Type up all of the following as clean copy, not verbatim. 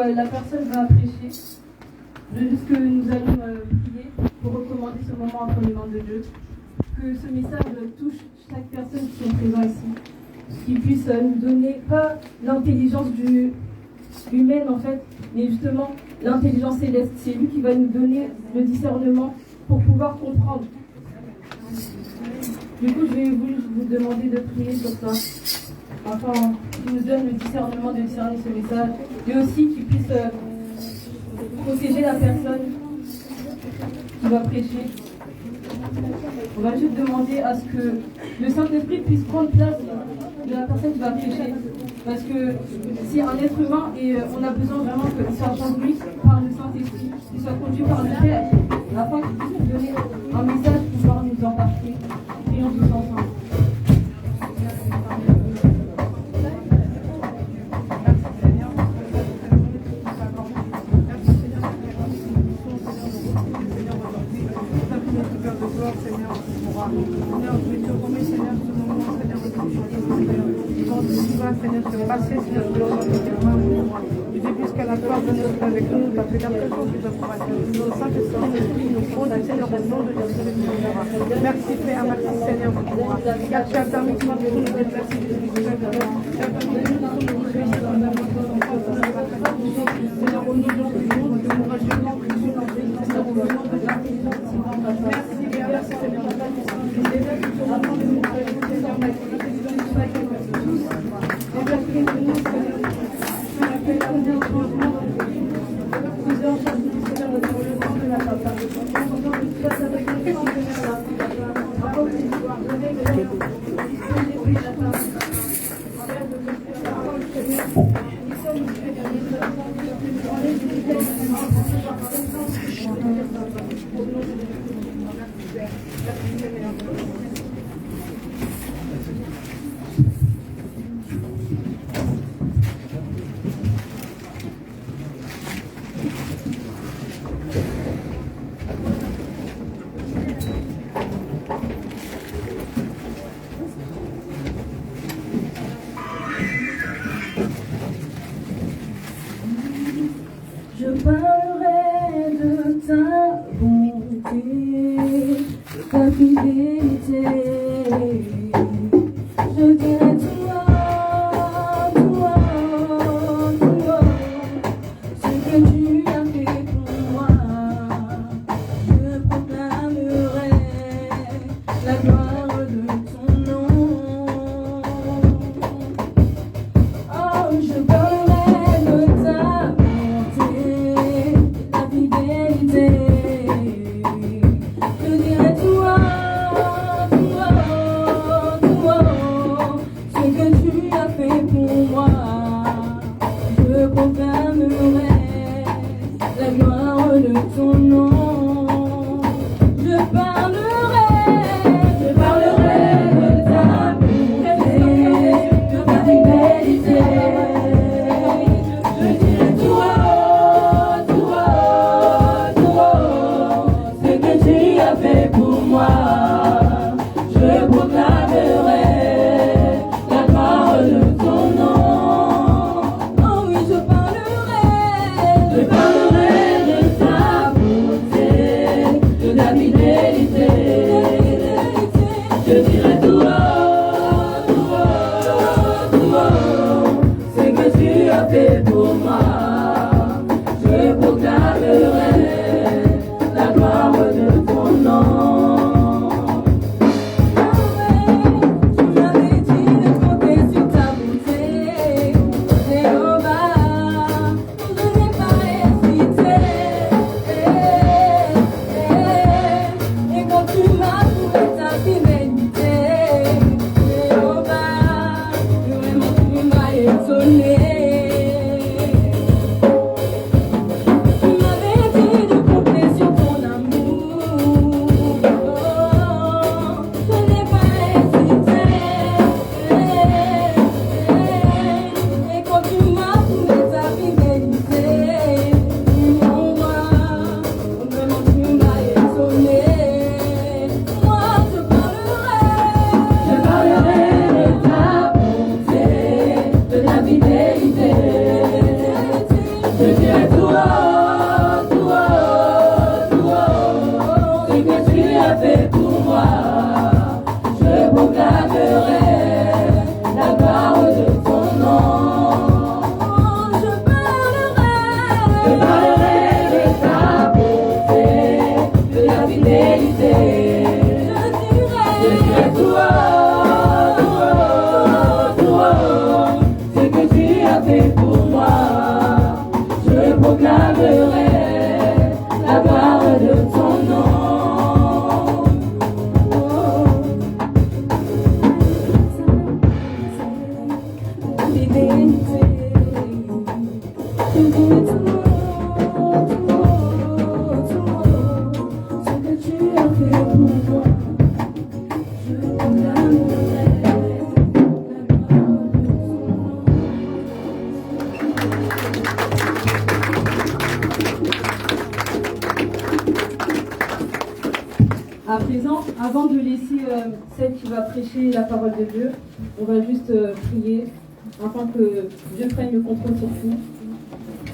la personne va prêcher. Je veux juste que nous allons prier pour recommander ce moment entre les mains de Dieu. Que ce message touche chaque personne qui est présente ici. Qu'il puisse nous donner pas l'intelligence humaine en fait, mais justement l'intelligence céleste. C'est lui qui va nous donner le discernement pour pouvoir comprendre. Du coup, je vais vous demander de prier sur ça. Enfin, qu'il nous donne le discernement de discerner ce message. Et aussi qu'il puisse protéger la personne qui va prêcher. On va juste demander à ce que le Saint-Esprit puisse prendre place de la personne qui va prêcher. Parce que c'est un être humain et on a besoin vraiment qu'il soit conduit par le Saint-Esprit, qu'il soit conduit par le Père, afin qu'il puisse nous donner un message pour pouvoir nous embarquer. Prions tous ensemble. Seigneur, tu passer sur le gloire de tes mains, je dis puisque la gloire de Dieu avec nous, parce que quelque chose qui doit pouvoir être le Saint-Esprit nous fonde, Seigneur, au nom de Jésus, merci Père, merci Seigneur pour moi. Car tu as permis de nous déplacer du Seigneur, tu as permis de nous réjouir dans la Seigneur, au nom de Jésus, que nous rajeunons, que tu nous bénisses, au nom de ta merci Père, merci Seigneur, avant de nous réjouir, Seigneur, Je parlerai de ta bonté, ta fidélité. Je dirai toi, toi, toi, ce que tu as fait pour moi. Je proclamerai la gloire de ton nom. Oh, je parlerai de ta bonté, ta fidélité. Je dirai toi, toi, toi, ce que tu as fait pour moi. Je proclamerai la gloire de ton nom. Je parlerai de ta bonté, de ta fidélité. Je dirai toi, toi, toi, ce que tu as fait pour moi. Je proclamerai la gloire de ton nom. Oh oui, je parlerai de ta bonté, de ta fidélité. Je dirai toi, toi, toi, ce que tu as fait pour moi. Je proclamerai la gloire de ton nom. Tu m'avais dit de compter sur ta bonté, Jéhovah, je n'ai pas hésité. Et quand tu m'as prouvé ta fidélité, Jéhovah, vraiment tu m'as étonné. Tu m'avais dirai tout haut, tout haut, tout haut, ce que tu as fait pour moi. Je proclamerai la gloire de ton nom. Je parlerai de ta beauté, de ta fidélité. Je dirai tout haut, tout haut, ce que tu as fait pour moi. Je proclamerai la gloire de ton nom. À présent, avant de laisser celle qui va prêcher la parole de Dieu, on va juste prier afin que Dieu prenne le contrôle sur tout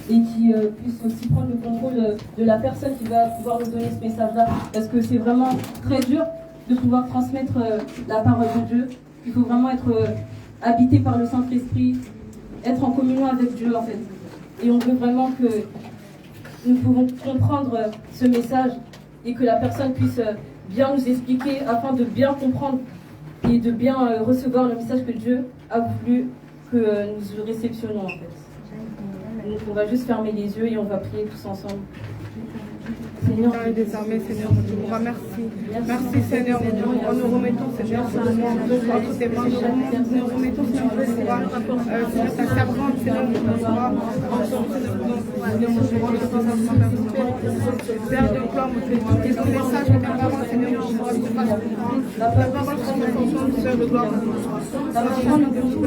et qu'il puisse aussi prendre le contrôle de la personne qui va pouvoir nous donner ce message-là, parce que c'est vraiment très dur de pouvoir transmettre la parole de Dieu. Il faut vraiment être habité par le Saint-Esprit, être en communion avec Dieu en fait. Et on veut vraiment que nous pouvons comprendre ce message et que la personne puisse bien nous expliquer afin de bien comprendre et de bien recevoir le message que Dieu a voulu que nous réceptionnons en fait. Donc on va juste fermer les yeux et on va prier tous ensemble. Seigneur, et désormais, Seigneur, mon Dieu, merci. Merci, Seigneur, mon Dieu. Nous remettons, Seigneur, ce moment entre tes mains. Nous remettons, Seigneur, mon Dieu, Seigneur, ta servante, Seigneur, mon Dieu, Père de gloire, mon Dieu, et ton message, ta parole, Seigneur, mon Dieu, la parole sur notre ensemble, Seigneur de gloire, la parole de Dieu,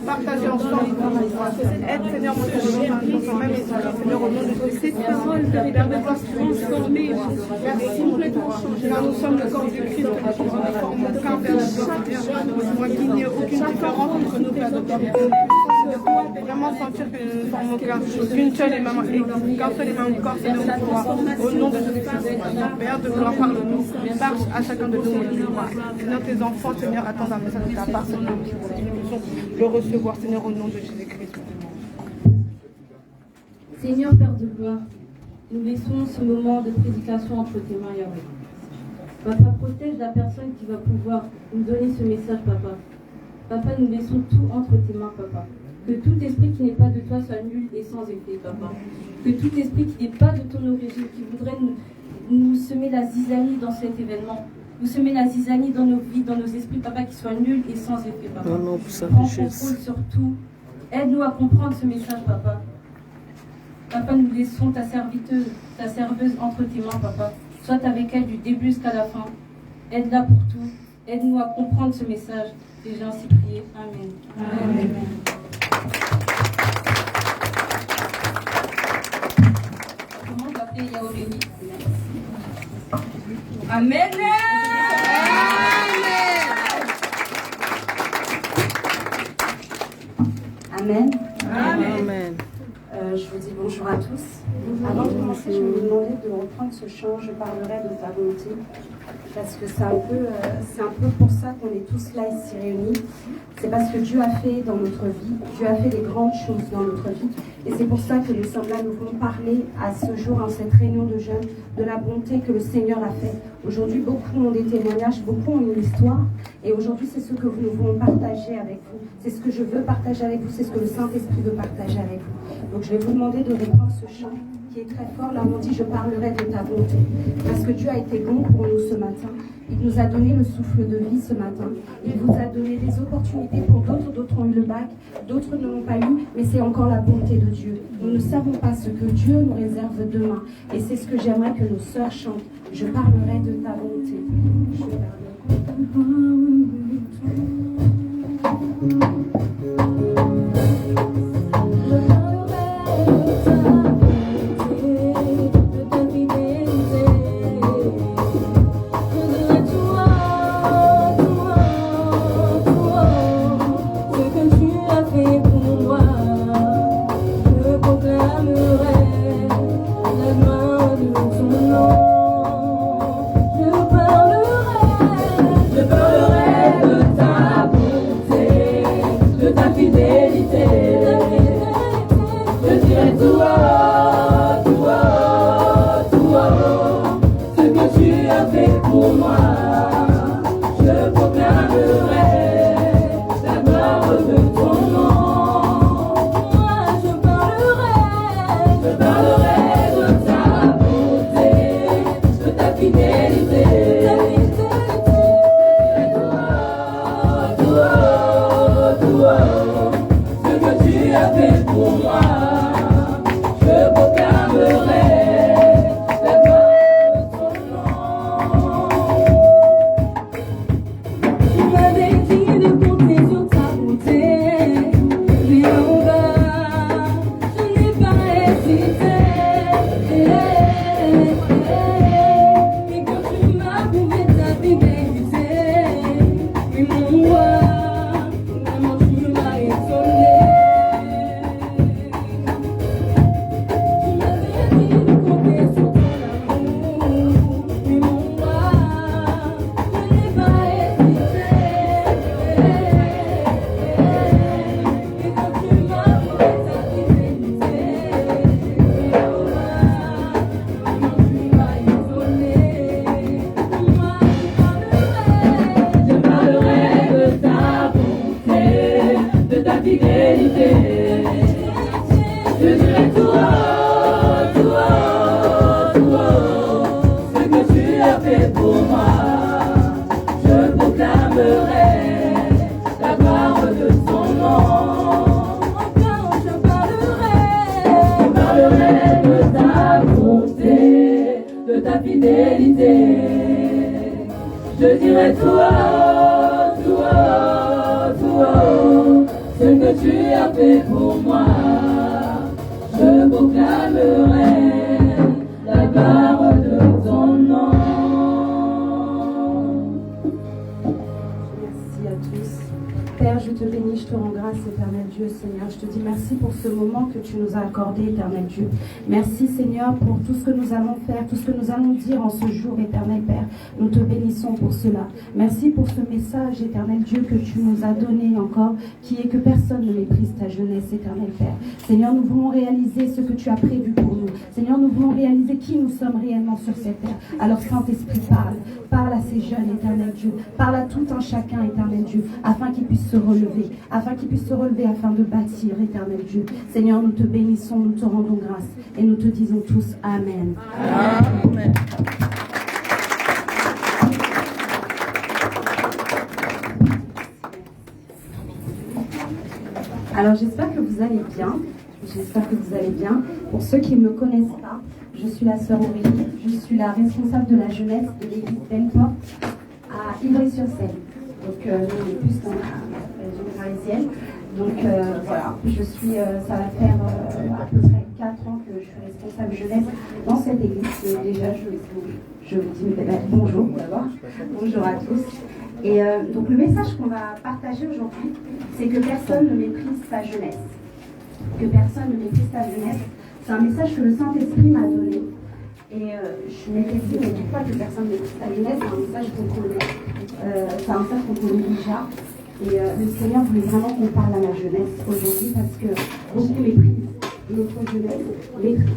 partager ensemble, aide Seigneur mon Dieu, même Seigneur au nom de Jésus, cette parole Père de gloire transformée, merci complètement changée, car nous sommes le corps du Christ, que nous forme notre corps Père de gloire, moi qu'il n'y ait aucune différence entre nous Père de gloire, vraiment sentir que nous formons qu'une seule et même qu'un seul et même corps Seigneur de gloire, au nom de Jésus, Père de gloire, parle-nous, parle à chacun de nous, Seigneur, tes enfants, Seigneur, attendent un message de ta part, Seigneur, nous puissions le recevoir, Seigneur, au nom de Jésus-Christ. Seigneur Père de gloire, nous laissons ce moment de prédication entre tes mains, Yahweh. Papa, protège la personne qui va pouvoir nous donner ce message, Papa. Papa, nous laissons tout entre tes mains, Papa. Que tout esprit qui n'est pas de toi soit nul et sans effet, Papa. Que tout esprit qui n'est pas de ton origine, qui voudrait nous semer la zizanie dans cet événement, nous semer la zizanie dans nos vies, dans nos esprits, Papa, qui soit nul et sans effet, Papa. Prends contrôle sur tout. Aide-nous à comprendre ce message, Papa. Papa, nous laissons ta serviteuse, ta serveuse entre tes mains, Papa. Sois avec elle du début jusqu'à la fin. Aide-la pour tout. Aide-nous à comprendre ce message. Et j'ai ainsi prié. Amen. Amen. Comment on va appeler Yaorémi? Amen. Amen. Amen. Je vous dis bonjour à tous. Avant de commencer, je vais vous demander de reprendre ce chant. Je parlerai de ta bonté. Parce que c'est un peu pour ça qu'on est tous là ici réunis. C'est parce que Dieu a fait dans notre vie, Dieu a fait des grandes choses dans notre vie. Et c'est pour ça que nous sommes là, nous voulons parler à ce jour, en cette réunion de jeunes, de la bonté que le Seigneur a fait. Aujourd'hui, beaucoup ont des témoignages, beaucoup ont une histoire. Et aujourd'hui, c'est ce que nous voulons partager avec vous. C'est ce que je veux partager avec vous, c'est ce que le Saint-Esprit veut partager avec vous. Donc je vais vous demander de reprendre ce chant qui est très fort. Là, on dit, je parlerai de ta bonté. Parce que Dieu a été bon pour nous ce matin. Il nous a donné le souffle de vie ce matin. Il vous a donné des opportunités pour d'autres. D'autres ont eu le bac, d'autres ne l'ont pas eu. Mais c'est encore la bonté de Dieu. Nous ne savons pas ce que Dieu nous réserve demain. Et c'est ce que j'aimerais que nos sœurs chantent. Je parlerai de ta bonté. Je parlerai de ta bonté. as fait pour moi, je proclamerai la gloire de ton nom. Moi, je parlerai de ta beauté, de ta fidélité. Ce que tu as fait pour moi, je proclamerai la gloire de ton nom. Tu m'avais dit de compter sur ta bonté, mais en vain, je n'ai pas hésité. Et quand tu m'as prouvé ta fidélité, oui mon roi, vraiment tu m'as étonné. Tu m'avais dit de compter sur ton amour, oui mon roi, je n'ai pas hésité. Et quand tu m'as prouvé ta fidélité, vraiment tu m'as étonné. Moi je parlerai de ta bonté, de ta fidélité. Je dirai tout haut, tout haut, tout haut, ce que tu as fait pour moi. Je proclamerai la gloire de ton nom. Encore je parlerai de ta bonté, de ta fidélité. Je dirai tout haut, tout haut, tout haut, ce que tu as fait pour moi. Je proclamerai la gloire de ton nom. Merci à tous. Père, je te bénis, je te rends grâce, éternel Dieu, Seigneur. Je te dis merci pour ce moment que tu nous as accordé, éternel Dieu. Merci, Seigneur, pour tout ce que nous allons faire, tout ce que nous allons dire en ce jour, éternel Père. Nous te bénissons pour cela. Merci pour ce message, éternel Dieu, que tu nous as donné encore, qui est que personne ne méprise ta jeunesse, éternel Père. Seigneur, nous voulons réaliser ce que tu as prévu pour nous. Seigneur, nous voulons réaliser qui nous sommes réellement sur cette terre. Alors, Saint-Esprit, parle à ces jeunes, éternel Dieu. Parle à tout un chacun, éternel Dieu, afin qu'ils puissent se relever, afin de bâtir, éternel Dieu. Seigneur, nous te bénissons, nous te rendons grâce et nous te disons tous Amen. Amen. Alors j'espère que vous allez bien. Pour ceux qui ne me connaissent pas, je suis la sœur Aurélie. Je suis la responsable de la jeunesse de l'église Belfort à Ivry-sur-Seine. Donc nous, on est plus dans la région parisienne. Donc voilà, ça va faire à peu près 4 ans que je suis responsable jeunesse dans cette église. Et déjà, je vous dis bonjour d'abord. Bonjour à tous. Et donc le message qu'on va partager aujourd'hui, c'est que personne ne méprise sa jeunesse. Que personne ne méprise sa jeunesse. C'est un message que le Saint-Esprit m'a donné. Et je m'étais dit, mais pourquoi que personne ne méprise sa jeunesse? C'est un message qu'on connaît. C'est un message qu'on connaît déjà. Et le Seigneur voulait vraiment qu'on parle à la jeunesse aujourd'hui parce que beaucoup méprisent notre jeunesse,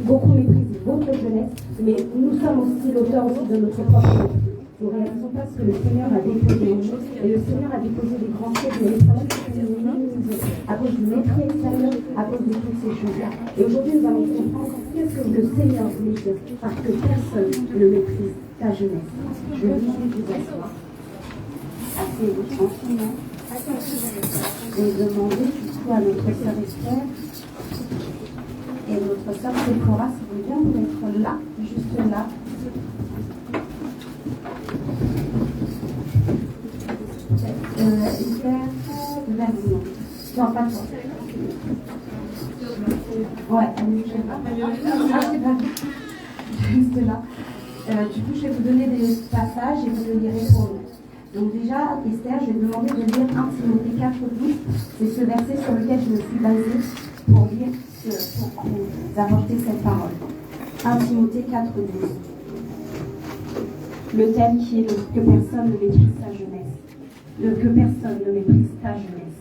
beaucoup méprisent votre jeunesse, mais nous sommes aussi l'auteur aussi de notre propre vie. Nous ne réalisons pas ce que le Seigneur a déposé en nous. Et le Seigneur a déposé des grands choses, mais les problèmes que nous minimisons à cause du mépris extérieur, à cause de toutes ces choses-là. Et aujourd'hui, nous allons comprendre qu'est-ce que le Seigneur voulait dire, parce que personne ne méprise ta jeunesse. Je vais vous asseoir. Asseyez-vous tranquillement. Je vais demander du coup à notre sœur Esther et notre sœur Sephora, si vous voulez bien vous mettre là, juste là. Esther, vas-y. Non, pas toi. Ouais, je sais pas. Ah, c'est pas juste là. Du coup, je vais vous donner des passages et vous le lirez pour nous. Donc déjà, Esther, je vais te demander de lire 1 Timothée 4:12. C'est ce verset sur lequel je me suis basée pour vous apporter cette parole. 1 Timothée 4:12. Le thème qui est que personne ne méprise sa jeunesse. Que personne ne méprise ta jeunesse.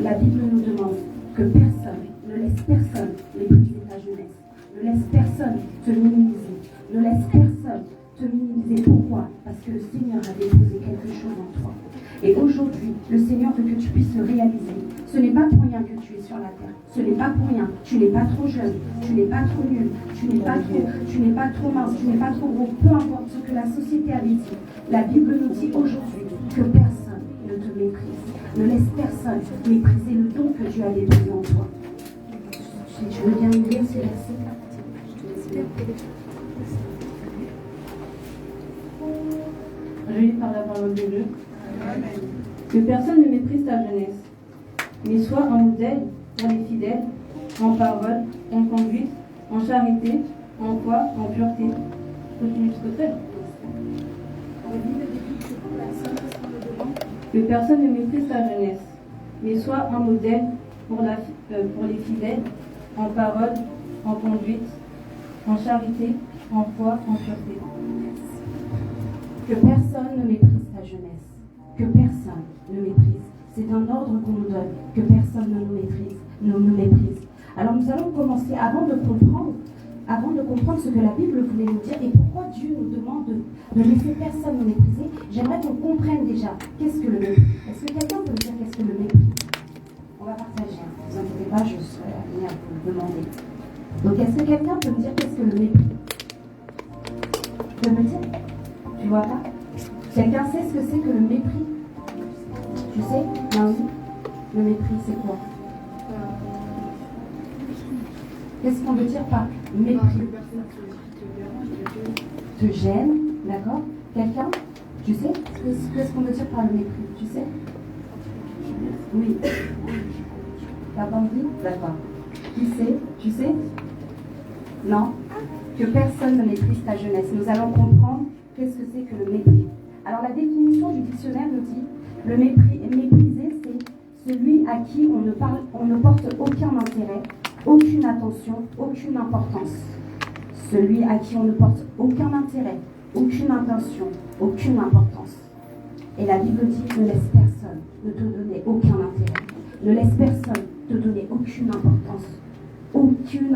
La Bible nous demande que personne, ne laisse personne mépriser ta jeunesse. Ne laisse personne te minimiser. Ne laisse personne te te minimiser. Pourquoi? Parce que le Seigneur a déposé quelque chose en toi. Et aujourd'hui, le Seigneur veut que tu puisses le réaliser. Ce n'est pas pour rien que tu es sur la terre. Ce n'est pas pour rien. Tu n'es pas trop jeune. Tu n'es pas trop nul. Tu n'es pas trop mince. Tu n'es pas trop gros. Peu importe ce que la société avait dit. La Bible nous dit aujourd'hui que personne ne te méprise. Ne laisse personne mépriser le don que Dieu a déposé en toi. Je veux bien lire ces versets-là. Je te laisse lire. Je lis par la parole de Dieu. Que personne ne méprise ta jeunesse, mais sois un modèle pour les fidèles, en parole, en conduite, en charité, en foi, en pureté. Continue jusqu'au 13. Que personne ne méprise ta jeunesse, mais sois un modèle pour les fidèles, en parole, en conduite, en charité, en foi, en pureté. Que personne ne méprise ta jeunesse. Que personne ne méprise. C'est un ordre qu'on nous donne. Que personne ne nous méprise. Alors nous allons commencer, avant de comprendre ce que la Bible voulait nous dire et pourquoi Dieu nous demande de laisser personne nous mépriser, j'aimerais qu'on comprenne déjà qu'est-ce que le mépris. Est-ce que quelqu'un peut me dire qu'est-ce que le mépris? On va partager. Ne vous inquiétez pas, je serai amenée à vous le demander. Donc est-ce que quelqu'un peut me dire qu'est-ce que le mépris? Tu peux me dire? Tu vois pas? Quelqu'un sait ce que c'est que le mépris? Tu sais? Non. Le mépris, c'est quoi? Qu'est-ce qu'on veut dire par mépris? Te gêne, d'accord? Quelqu'un? Tu sais? Qu'est-ce qu'on veut dire par le mépris? Tu sais? Oui. T'as pas envie? D'accord. Qui sait? Tu sais? Non? Que personne ne méprise ta jeunesse. Nous allons comprendre qu'est-ce que c'est que le mépris. Alors la définition du dictionnaire nous dit le mépriser, c'est celui à qui on ne porte aucun intérêt, aucune attention, aucune importance. Celui à qui on ne porte aucun intérêt, aucune attention, aucune importance. Et la Bible dit ne laisse personne ne te donner aucun intérêt. Ne laisse personne te donner aucune importance. Aucune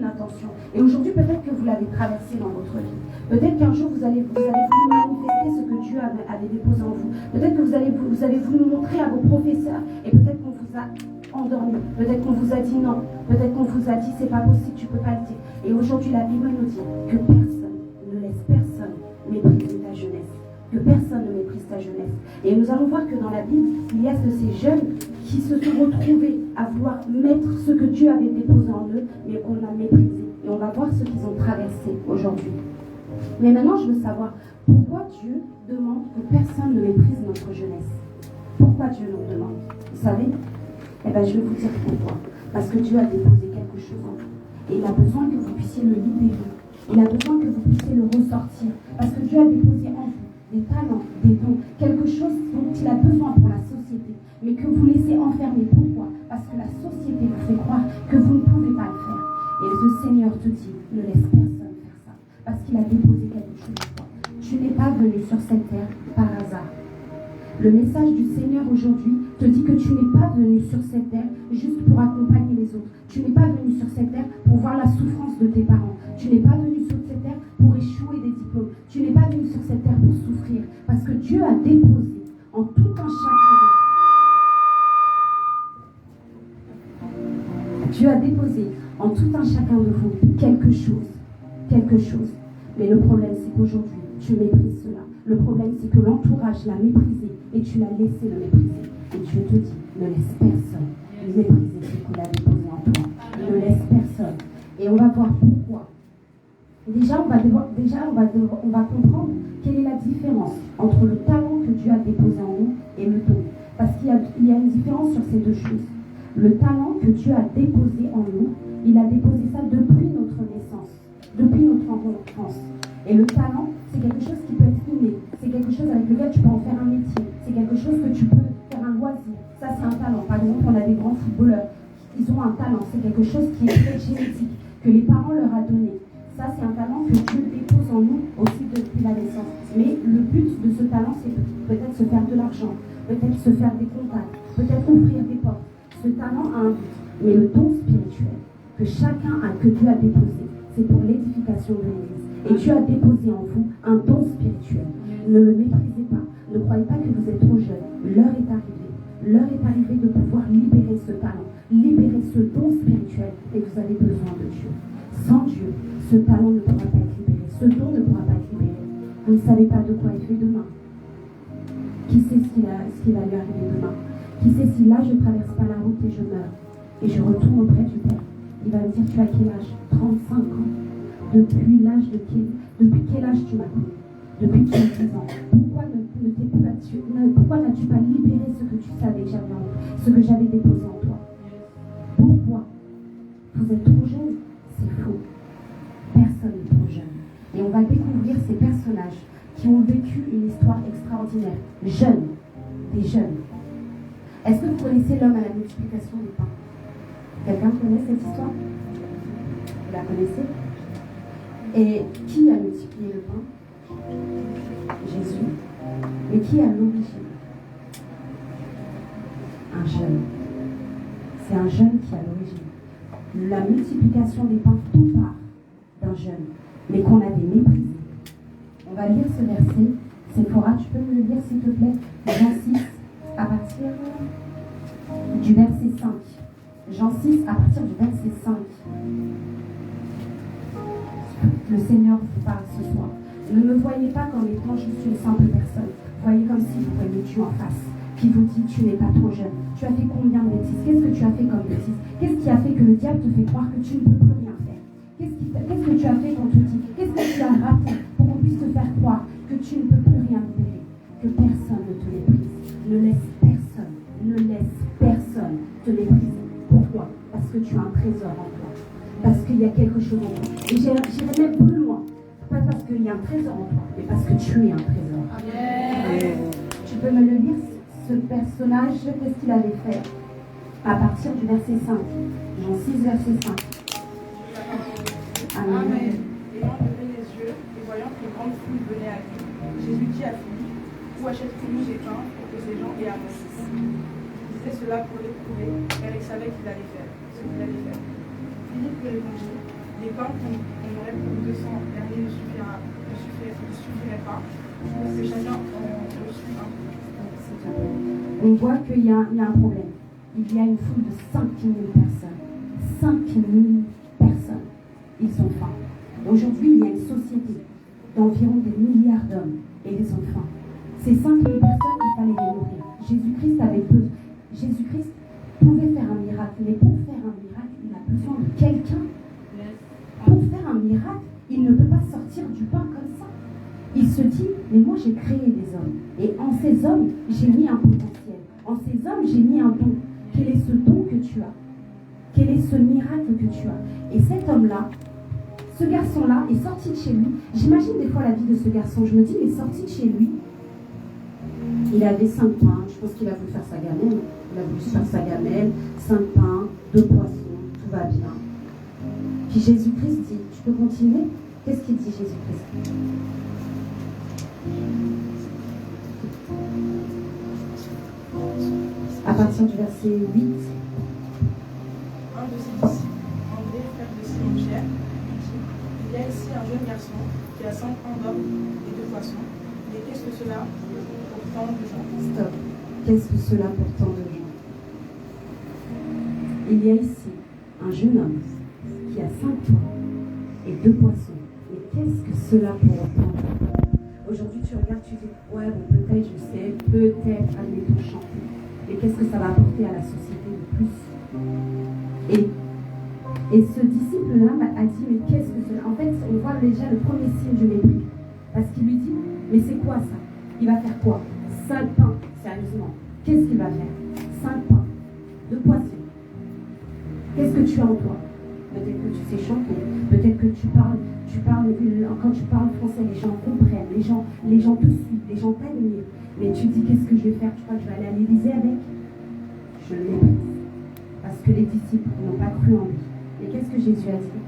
attention. Et aujourd'hui, peut-être que vous l'avez traversé dans votre vie. Peut-être qu'un jour, vous allez voulu manifester ce que Dieu avait déposé en vous. Peut-être que vous avez voulu montrer à vos professeurs. Et peut-être qu'on vous a endormi. Peut-être qu'on vous a dit non. Peut-être qu'on vous a dit c'est pas possible, tu peux pas le dire. Et aujourd'hui, la Bible nous dit que personne, ne laisse personne mépriser ta jeunesse. Que personne ne méprise ta jeunesse. Et nous allons voir que dans la Bible, il y a de ces jeunes qui se sont retrouvés à vouloir mettre ce que Dieu avait déposé en eux, mais qu'on a méprisé. Et on va voir ce qu'ils ont traversé aujourd'hui. Mais maintenant, je veux savoir pourquoi Dieu demande que personne ne méprise notre jeunesse. Pourquoi Dieu nous demande? Vous savez? Eh bien, je vais vous dire pourquoi. Parce que Dieu a déposé quelque chose en vous. Et il a besoin que vous puissiez le libérer. Il a besoin que vous puissiez le ressortir. Parce que Dieu a déposé en vous des talents, des dons, quelque chose dont il a besoin pour la société, mais que vous laissez enfermer. Pourquoi? Parce que la société vous fait croire que vous ne pouvez pas le faire. Et le Seigneur te dit, ne laisse personne faire ça, parce qu'il a déposé quelque chose en toi. Tu n'es pas venu sur cette terre par hasard. Le message du Seigneur aujourd'hui te dit que tu n'es pas venu sur cette terre juste pour accompagner les autres. Tu n'es pas venu sur cette terre pour voir la souffrance de tes parents. Tu n'es pas venu sur cette terre pour échouer des diplômes. Tu n'es pas venu sur cette terre pour souffrir. Parce que Dieu a déposé en tout un chacun de vous. Dieu a déposé en tout un chacun de vous quelque chose. Quelque chose. Mais le problème, c'est qu'aujourd'hui, tu méprises cela. Le problème, c'est que l'entourage l'a méprisé et tu l'as laissé le mépriser. Et Dieu te dit, ne laisse personne mépriser ce qu'il a déposé en toi. Ne laisse personne. Et on va voir pourquoi. Déjà, on va comprendre quelle est la différence entre le talent que Dieu a déposé en nous et le don. Parce qu'il y a une différence sur ces deux choses. Le talent que Dieu a déposé en nous, il a déposé ça depuis notre naissance, depuis notre enfance. Et le talent, c'est quelque chose qui peut être inné. C'est quelque chose avec lequel tu peux en faire un métier. C'est quelque chose que tu peux faire un loisir. Ça, c'est un talent. Par exemple, on a des grands footballeurs. Ils ont un talent. C'est quelque chose qui est très génétique, que les parents leur ont donné. Ça, c'est un talent que Dieu dépose en nous aussi depuis la naissance. Mais le but de ce talent, c'est peut-être se faire de l'argent, peut-être se faire des contacts, peut-être ouvrir des portes. Ce talent a un but. Mais le don spirituel que chacun a, que Dieu a déposé, c'est pour l'édification de l'Église. Et Dieu a déposé en vous un don spirituel. Ne le méprisez pas. Ne croyez pas que vous êtes trop jeune. L'heure est arrivée. L'heure est arrivée de pouvoir libérer ce talent, libérer ce don spirituel, et vous avez besoin de Dieu. Sans Dieu, ce talent ne pourra pas être libéré, ce don ne pourra pas être libéré. Vous ne savez pas de quoi il fait demain. Qui sait ce qui va lui arriver demain? Qui sait si là je ne traverse pas la route et je meurs et je retourne auprès du Père? Il va me dire, tu as quel âge? 35 ans. Depuis quel âge tu m'as connu? Depuis que tu as 10 ans. Pourquoi n'as-tu pas libéré ce que tu savais que j'avais en toi, ce que j'avais déposé en toi? Pourquoi? Vous êtes trop jeune? C'est faux. Personne n'est trop jeune. Et on va découvrir ces personnages qui ont vécu une histoire extraordinaire. Jeunes. Des jeunes. Est-ce que vous connaissez l'homme à la multiplication des pains? Quelqu'un connaît cette histoire? Vous la connaissez? Et qui a multiplié le pain? Jésus. Mais qui a l'origine? Un jeune. C'est un jeune qui a l'origine. La multiplication des pains, tout part d'un jeune, mais qu'on avait méprisé. On va lire ce verset. Séphora, tu peux me le lire s'il te plaît? Jean 6, à partir du verset 5. Jean 6, à partir du verset 5. Le Seigneur vous parle ce soir. Ne me voyez pas comme étant juste une simple personne. Voyez comme si vous voyez Dieu en face, qui vous dit tu n'es pas trop jeune. Tu as fait combien de bêtises? Qu'est-ce que tu as fait comme bêtises? Qu'est-ce qui a fait que le diable te fait croire que tu ne peux plus rien faire? Qu'est-ce que tu as fait qu'on te dit? Qu'est-ce que tu as raté pour qu'on puisse te faire croire que tu ne peux plus rien libérer? Que personne ne te méprise. Ne laisse personne te mépriser. Pourquoi? Parce que tu as un trésor en toi. Parce qu'il y a quelque chose en toi. Et j'irai même plus loin. Pas parce qu'il y a un trésor en toi, mais parce que tu es un trésor. Amen. Tu peux me le lire, ce personnage, qu'est-ce qu'il avait fait? À partir du verset 5. Jean 6, verset 5. Amen. Amen. Ayant levé les yeux et voyant que grande foule venait à lui, Jésus dit à Philippe, où achètes-nous des pains pour que ces gens aient à manger? Il disait cela pour l'éprouver, car il savait qu'il allait faire ce qu'il allait faire. Philippe lui répondit, les pains qu'on aurait pour 200 derniers ne suffiraient pas, parce que chacun en reçut un. On voit qu'il y a un problème. Il y a une foule de 5000 personnes. 5000 personnes. Ils ont faim. Aujourd'hui, il y a une société d'environ des milliards d'hommes et ils ont faim. Ces 5000 personnes, il fallait les nourrir. Jésus-Christ avait besoin. Jésus-Christ pouvait faire un miracle, mais pour faire un miracle, il a besoin de quelqu'un. Pour faire un miracle, il ne peut pas sortir du pain comme ça. Il se dit, mais moi j'ai créé des hommes. Et en ces hommes, j'ai mis un potentiel. En ces hommes, j'ai mis un don. Quel est ce don que tu as? Quel est ce miracle que tu as? Et cet homme-là, ce garçon-là est sorti de chez lui. J'imagine des fois la vie de ce garçon. Je me dis, il est sorti de chez lui. Il avait 5 pains. Je pense qu'il a voulu faire sa gamelle. Il a voulu faire sa gamelle. 5 pains, 2 poissons. Tout va bien. Puis Jésus-Christ dit, tu peux continuer? Qu'est-ce qu'il dit Jésus-Christ? À partir du verset 8. Un de ses disciples, André, frère de Simon-Pierre, lui dit, il y a ici un jeune garçon qui a 5 pains d'hommes et 2 poissons. Mais qu'est-ce que cela pour tant de gens? Stop. Qu'est-ce que cela pour tant de gens? Il y a ici un jeune homme qui a 5 pains et 2 poissons. Mais qu'est-ce que cela pour autant de gens? Aujourd'hui, tu regardes, tu dis, ouais, bon, peut-être, je sais, peut-être, admettons, chanter. Mais qu'est-ce que ça va apporter à la société de plus? Et ce disciple-là a dit, mais qu'est-ce que cela? En fait, on voit déjà le premier signe du mépris. Parce qu'il lui dit, mais c'est quoi ça? Il va faire quoi? 5 pains, sérieusement. Qu'est-ce qu'il va faire? 5 pains, 2 poissons. Qu'est-ce que tu as en toi? Peut-être que tu sais chanter, peut-être que tu parles, quand tu parles français, les gens comprennent, les gens te suivent, les gens t'admirent. Mais tu dis, qu'est-ce que je vais faire? Tu crois que je vais aller à l'Élysée avec? Je le méprise. Parce que les disciples n'ont pas cru en lui. Et qu'est-ce que Jésus a dit?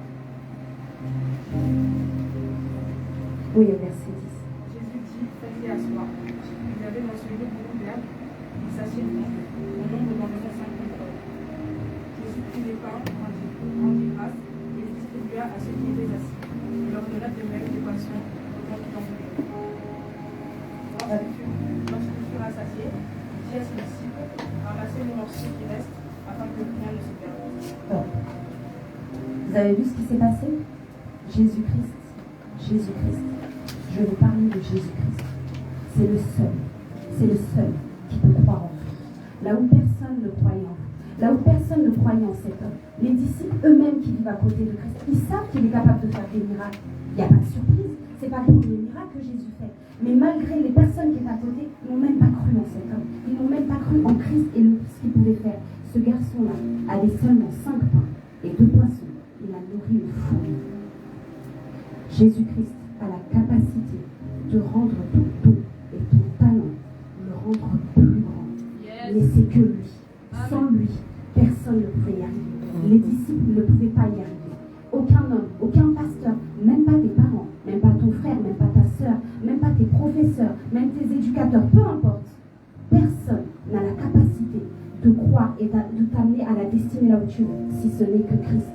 Oui, verset 10. Jésus dit, faites-les asseoir. Il avait mentionné beaucoup d'herbes, il s'assied donc, au nombre d'environ 5000 hommes. Jésus prit les pains, rendit grâce, et les distribua regards à ceux qui étaient assis. Il leur donna des mecs, des poissons, autant qu'ils en voulaient. Lorsqu'ils furent rassasiés, ils dirent à ses disciples, ramassez les morceaux qui restent, afin que rien ne se perde. Bon. Vous avez vu ce qui s'est passé? Jésus-Christ. Jésus-Christ. Je vais vous parler de Jésus-Christ. C'est le seul qui peut croire en vous. Là où personne ne croyait en vous, là où personne ne croyait en cet homme, les disciples eux-mêmes qui vivent à côté de Christ, ils savent qu'il est capable de faire des miracles. Il n'y a pas de surprise. C'est pas le premier miracle que Jésus fait. Mais malgré les personnes qui étaient à côté, ils n'ont même pas cru en cet homme. Ils n'ont même pas cru en Christ et ce qu'il pouvait faire. Ce garçon-là avait seulement 5 pains et 2 poissons. Il a nourri une foule. Jésus-Christ a la capacité de rendre ton don et ton talent, le rendre plus grand. Mais c'est que lui. Sans lui, personne ne pouvait y arriver. Les disciples ne pouvaient pas y arriver. Aucun homme, aucun pasteur, même pas tes parents, même pas ton frère, même pas ta soeur, même pas tes professeurs, même tes éducateurs, peu importe. Personne n'a la capacité de croire et de t'amener à la destinée là où tu es, si ce n'est que Christ.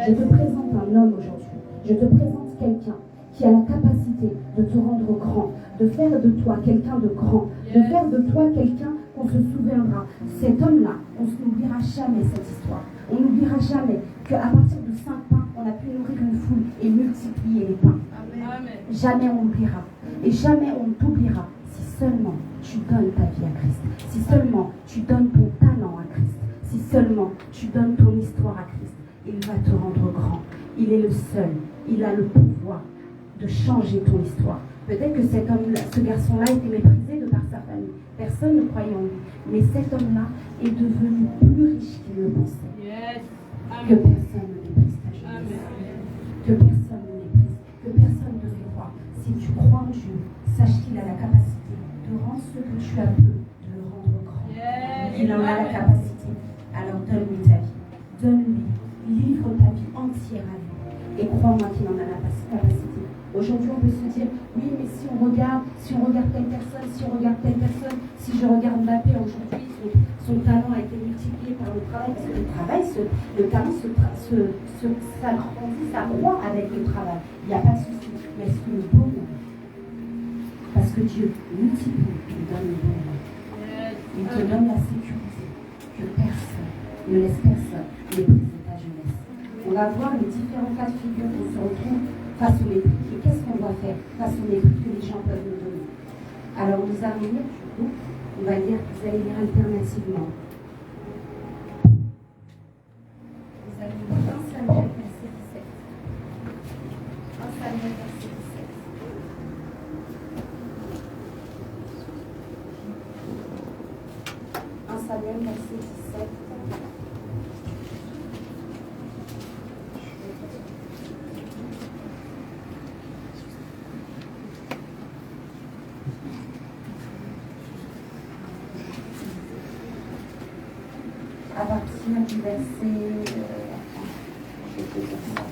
Je te présente un homme aujourd'hui. Je te présente quelqu'un qui a la capacité de te rendre grand, de faire de toi quelqu'un de grand, de faire de toi quelqu'un qu'on se souviendra. Cet homme-là, on ne n'oubliera jamais cette histoire. On n'oubliera jamais qu'à partir de 5 pains, on a pu nourrir une foule et multiplier les pains. Amen. Jamais on l'oubliera. Et jamais on ne t'oubliera si seulement tu donnes ta vie à Christ. Si seulement tu donnes ton talent à Christ. Si seulement tu donnes ton histoire à Christ. Il va te rendre grand. Il est le seul. Il a le pouvoir de changer ton histoire. Peut-être que cet homme-là, ce garçon-là était méprisé de par sa famille. Personne ne croyait en lui. Mais cet homme-là est devenu plus riche qu'il ne pensait. Que personne ne méprise ta jeunesse. Que personne ne méprise. Que personne ne te croit. Si tu crois en Dieu, sache qu'il a la capacité de rendre ce que tu as peu, de le rendre grand. Il en a la capacité. Alors donne-lui ta vie. Donne-lui. Livre ta vie entière à lui. Et crois-moi qu'il en a la capacité. Aujourd'hui, on peut se dire, oui, mais si on regarde telle personne, si je regarde Mbappé aujourd'hui, son talent a été multiplié par le travail, parce que le talent s'agrandit, ça croît avec le travail. Il n'y a pas de souci. Mais est-ce que le bonheur, parce que Dieu multiplie, il donne le bonheur. Il te donne la sécurité que personne ne laisse personne mépriser ta jeunesse. On va voir les différents cas de figure qu'on se retrouve face au mépris. Et qu'est-ce qu'on doit faire face au mépris que les gens peuvent nous donner? Alors nous allons lire, on va lire, vous allez lire alternativement. Vous allez lire 1 Samuel verset 17. 1 Samuel verset 17. Samuel verset 17. À partir du verset... je vais te dire ça.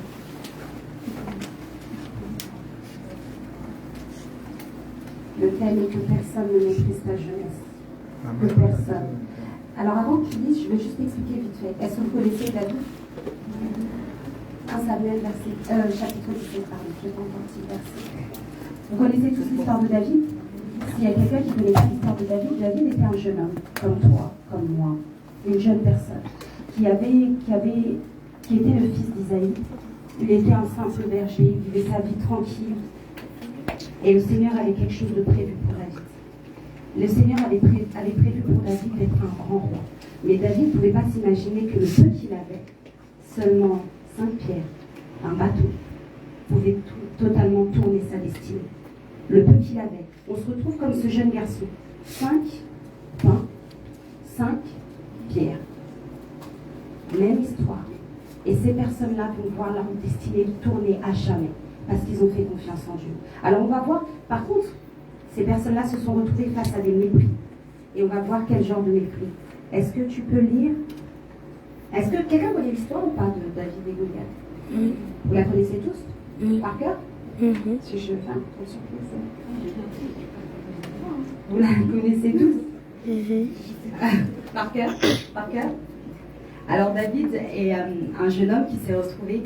Le thème est que personne ne maîtrise ta jeunesse. Que personne. Alors avant que tu dises, je vais juste expliquer vite fait. Est-ce que vous connaissez David? 1 Samuel chapitre 17, pardon, je vais prendre un petit verset. Vous connaissez tous l'histoire de David? S'il y a quelqu'un qui connaît l'histoire de David, David était un jeune homme, comme toi, comme moi, une jeune personne, qui était le fils d'Isaïe. Il était un simple berger, il vivait sa vie tranquille. Et le Seigneur avait quelque chose de prévu pour David. Le Seigneur avait prévu pour David d'être un grand roi. Mais David ne pouvait pas s'imaginer que le peu qu'il avait, seulement 5 pierres, un bateau, pouvait totalement tourner sa destinée. Le peu qu'il avait. On se retrouve comme ce jeune garçon. 5 pains, 5 pierres. Même histoire. Et ces personnes-là vont voir leur destinée tourner à jamais. Parce qu'ils ont fait confiance en Dieu. Alors on va voir, par contre, ces personnes-là se sont retrouvées face à des mépris. Et on va voir quel genre de mépris. Est-ce que tu peux lire? Est-ce que quelqu'un connaît l'histoire ou pas de David et Goliath? Oui. Vous la connaissez tous? Oui. Par cœur? Si je fais un peu de surprise. Vous la connaissez tous? Par cœur? Par cœur? Alors David est un jeune homme qui s'est retrouvé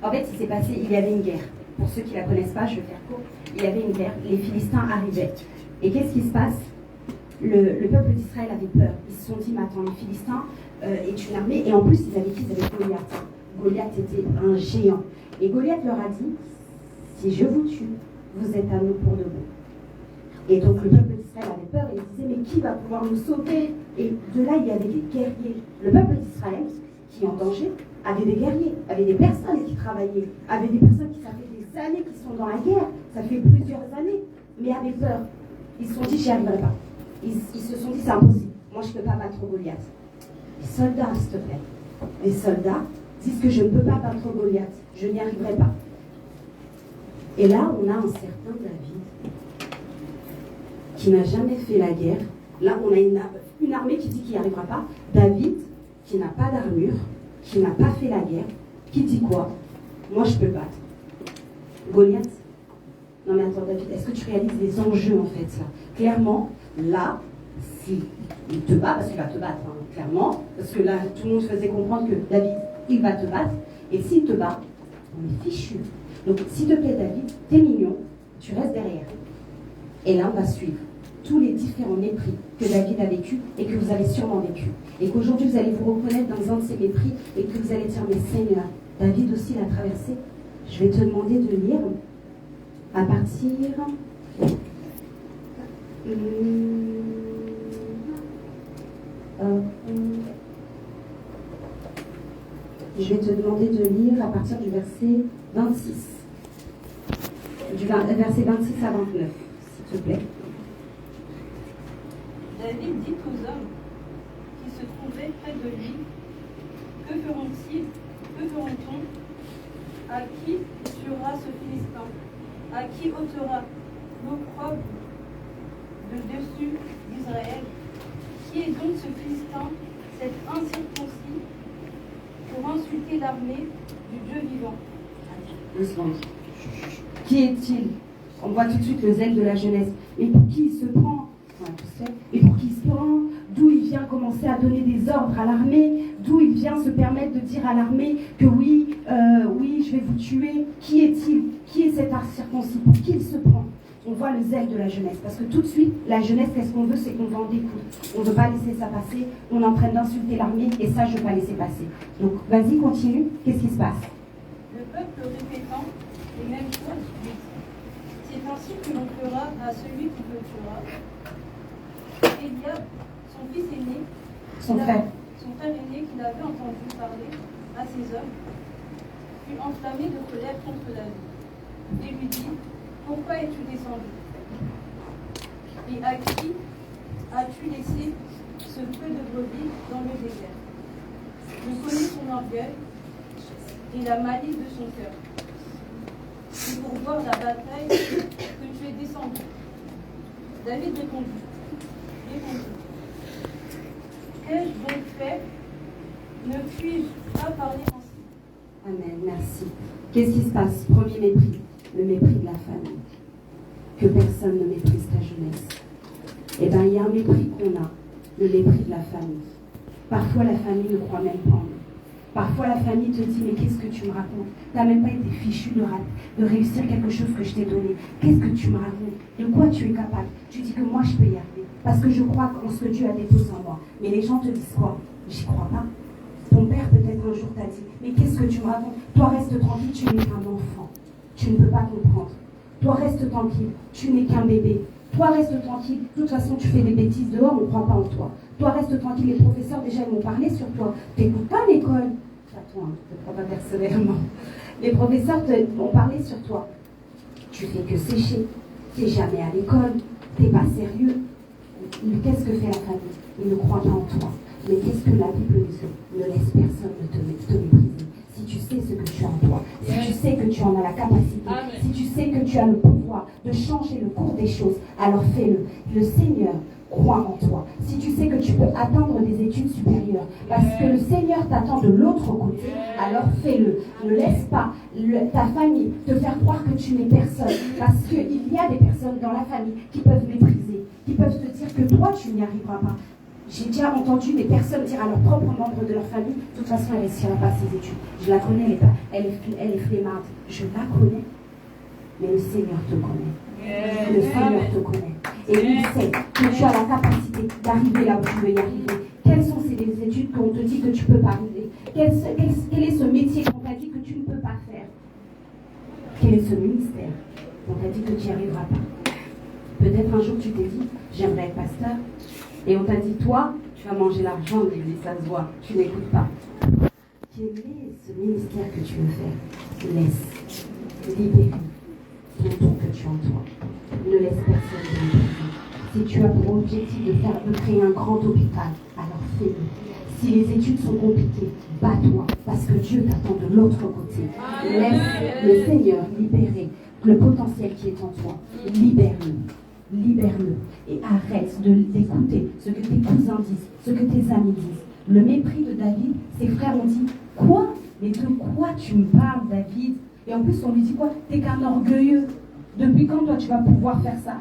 En fait, ce qui s'est passé, il y avait une guerre. Pour ceux qui ne la connaissent pas, je vais faire court. Il y avait une guerre, les Philistins arrivaient. Et qu'est-ce qui se passe? Le peuple d'Israël avait peur. Ils se sont dit, mais attends, les Philistins est une armée. Et en plus, ils avaient qui? Ils avaient Goliath. Goliath était un géant. Et Goliath leur a dit, si je vous tue, vous êtes à nous pour de bon. Et donc le peuple d'Israël avait peur et il disait, mais qui va pouvoir nous sauver? Et de là, il y avait des guerriers. Le peuple d'Israël, qui est en danger, avait des guerriers, avait des personnes qui travaillaient, avait des personnes qui, ça fait des années qui sont dans la guerre, ça fait plusieurs années, mais avaient peur. Ils se sont dit, j'y arriverai pas. Ils se sont dit, c'est impossible. Moi, je ne peux pas battre Goliath. Les soldats, s'il te plaît. Les soldats disent que je ne peux pas battre Goliath. Je n'y arriverai pas. Et là, on a un certain David qui n'a jamais fait la guerre. Là, on a une armée qui dit qu'il n'y arrivera pas. David, qui n'a pas d'armure, qui n'a pas fait la guerre, qui dit quoi? Moi, je peux battre. Goliath? Non mais attends David, est-ce que tu réalises les enjeux en fait là? Clairement, là, si il te bat, parce qu'il va te battre, hein, clairement, parce que là, tout le monde faisait comprendre que David, il va te battre, et s'il te bat, on est fichu. Donc, s'il te plaît David, t'es mignon, tu restes derrière. Et là, on va suivre tous les différents mépris que David a vécu et que vous avez sûrement vécu. Et qu'aujourd'hui, vous allez vous reconnaître dans un de ces mépris et que vous allez dire, mais Seigneur, David aussi l'a traversé. Je vais te demander de lire à partir... je vais te demander de lire à partir du verset 26. Du verset 26 à 29, s'il te plaît. David dit aux hommes qui se trouvaient près de lui, que feront-ils? Que feront-on? À qui tuera ce Philistin? À qui ôtera l'opprobre de dessus d'Israël? Qui est donc ce Philistin, cet incirconcis, pour insulter l'armée du Dieu vivant? Qui est-il? On voit tout de suite le zèle de la jeunesse. Et pour qui il se prend? Et pour qui il se prend? D'où il vient commencer à donner des ordres à l'armée? D'où il vient se permettre de dire à l'armée que oui, je vais vous tuer? Qui est-il? Qui est cet incirconcis? Pour qui il se prend? On voit le zèle de la jeunesse. Parce que tout de suite, la jeunesse, qu'est-ce qu'on veut? C'est qu'on vend des coups. On ne veut pas laisser ça passer. On est en train d'insulter l'armée et ça, je ne veux pas laisser passer. Donc, vas-y, continue. Qu'est-ce qui se passe? Le peuple répétant les mêmes choses, c'est ainsi que l'on fera à celui qui le tuera. Eliab, son fils aîné, Son frère aîné, qu'il avait entendu parler à ses hommes, fut enflammé de colère contre David et lui dit, pourquoi es-tu descendu? Et à qui as-tu laissé ce feu de brebis dans le désert? Je connais son orgueil et la malice de son cœur. C'est pour voir la bataille que tu es descendu. David répondit, qu'ai-je donc fait? Ne puis-je pas parler ainsi? Amen, merci. Qu'est-ce qui se passe? Premier mépris, le mépris de la famille. Que personne ne méprise ta jeunesse. Eh bien, il y a un mépris qu'on a, le mépris de la famille. Parfois, la famille ne croit même pas en nous. Parfois, la famille te dit, mais qu'est-ce que tu me racontes? Tu n'as même pas été fichu de réussir quelque chose que je t'ai donné. Qu'est-ce que tu me racontes? De quoi tu es capable? Tu dis que moi, je peux y arriver. Parce que je crois en ce que Dieu a déposé en moi. Mais les gens te disent quoi? J'y crois pas. Ton père, peut-être un jour, t'a dit, mais qu'est-ce que tu me racontes? Toi, reste tranquille, tu n'es qu'un enfant. Tu ne peux pas comprendre. Toi, reste tranquille, tu n'es qu'un bébé. Toi, reste tranquille. De toute façon, tu fais des bêtises dehors, on ne croit pas en toi. Toi, reste tranquille. Les professeurs, déjà, ils m'ont parlé sur toi. Tu n'écoutes pas l'école. Attends, ne te prends pas personnellement. Les professeurs m'ont parlé sur toi. Tu fais que sécher. Tu n'es jamais à l'école. Tu n'es pas sérieux. Mais qu'est-ce que fait la famille? Ils ne croient pas en toi. Mais qu'est-ce que la Bible dit? Ne laisse personne te mépriser. Si tu sais ce que tu as en toi, si tu sais que tu en as la capacité, si tu sais que tu as le pouvoir de changer le cours des choses, alors fais-le. Le Seigneur croit en toi. Si tu sais que tu peux atteindre des études supérieures, parce que le Seigneur t'attend de l'autre côté, alors fais-le. Ne laisse pas ta famille te faire croire que tu n'es personne, parce qu'il y a des personnes dans la famille qui peuvent mépriser, qui peuvent te dire que toi tu n'y arriveras pas. J'ai déjà entendu des personnes dire à leurs propres membres de leur famille, de toute façon, elle ne réussira pas ses études. Je la connais, elle est flemmarde. Je la connais, mais le Seigneur te connaît. Le Seigneur te connaît. Et il sait que tu as la capacité d'arriver là où tu veux y arriver. Quelles sont ces études qu'on te dit que tu ne peux pas arriver? Quel est ce métier qu'on t'a dit que tu ne peux pas faire? Quel est ce ministère qu'on t'a dit que tu n'y arriveras pas? Peut-être un jour tu t'es dit, j'aimerais être pasteur. Et on t'a dit, toi, tu vas manger l'argent de l'église, ça se voit, tu n'écoutes pas. Quel est ce ministère que tu veux faire? Laisse, libérer ton don que tu as en toi. Ne laisse personne te libérer. Si tu as pour objectif de créer un grand hôpital, alors fais-le. Si les études sont compliquées, bats-toi, parce que Dieu t'attend de l'autre côté. Laisse le Seigneur libérer le potentiel qui est en toi. Libère-le. Libère-le et arrête d'écouter ce que tes cousins disent, ce que tes amis disent. Le mépris de David, ses frères ont dit, quoi? Mais de quoi tu me parles, David? Et en plus, on lui dit quoi? T'es qu'un orgueilleux. Depuis quand, toi, tu vas pouvoir faire ça?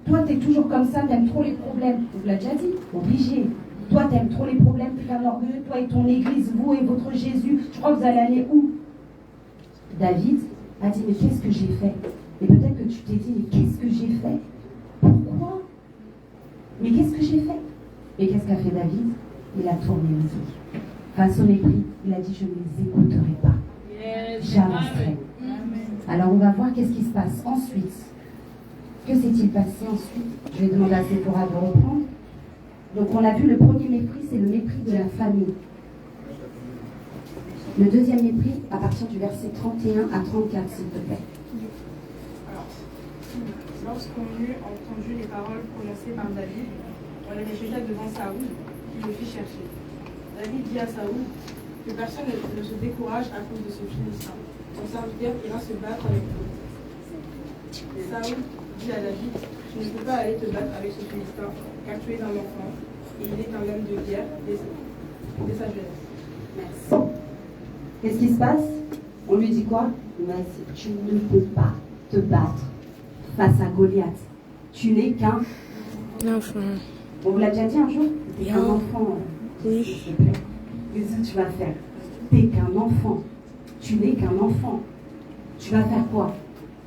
Toi, t'es toujours comme ça, t'aimes trop les problèmes. On vous l'a déjà dit, obligé. Toi, t'aimes trop les problèmes, t'es qu'un orgueilleux. Toi et ton église, vous et votre Jésus, je crois que vous allez aller où? David a dit, mais qu'est-ce que j'ai fait? Et peut-être que tu t'es dit, mais qu'est-ce que j'ai fait? Pourquoi? Mais qu'est-ce que j'ai fait? Et qu'est-ce qu'a fait David? Il a tourné le dos. Face au mépris, il a dit, je ne les écouterai pas. J'avancerai. Alors on va voir qu'est-ce qui se passe ensuite. Que s'est-il passé ensuite? Je vais demander à Séphora de reprendre. Donc on a vu le premier mépris, c'est le mépris de la famille. Le deuxième mépris, à partir du verset 31 à 34, s'il te plaît. Lorsqu'on eut entendu les paroles prononcées par David, on les jeta devant Saoul, qui le fit chercher. David dit à Saoul que personne ne se décourage à cause de ce Philistin. Son serviteur ira se battre avec lui. Saoul dit à David, tu ne peux pas aller te battre avec ce Philistin, car tu es un enfant, et il est un homme de guerre dès sa jeunesse. Merci. Qu'est-ce qui se passe? On lui dit quoi? Tu ne peux pas te battre face à Goliath. Tu n'es qu'un enfant. On vous l'a déjà dit un jour? Tu es un enfant. Oui. S'il te plaît. Qu'est-ce que tu vas faire? Tu n'es qu'un enfant. Tu n'es qu'un enfant. Tu vas faire quoi?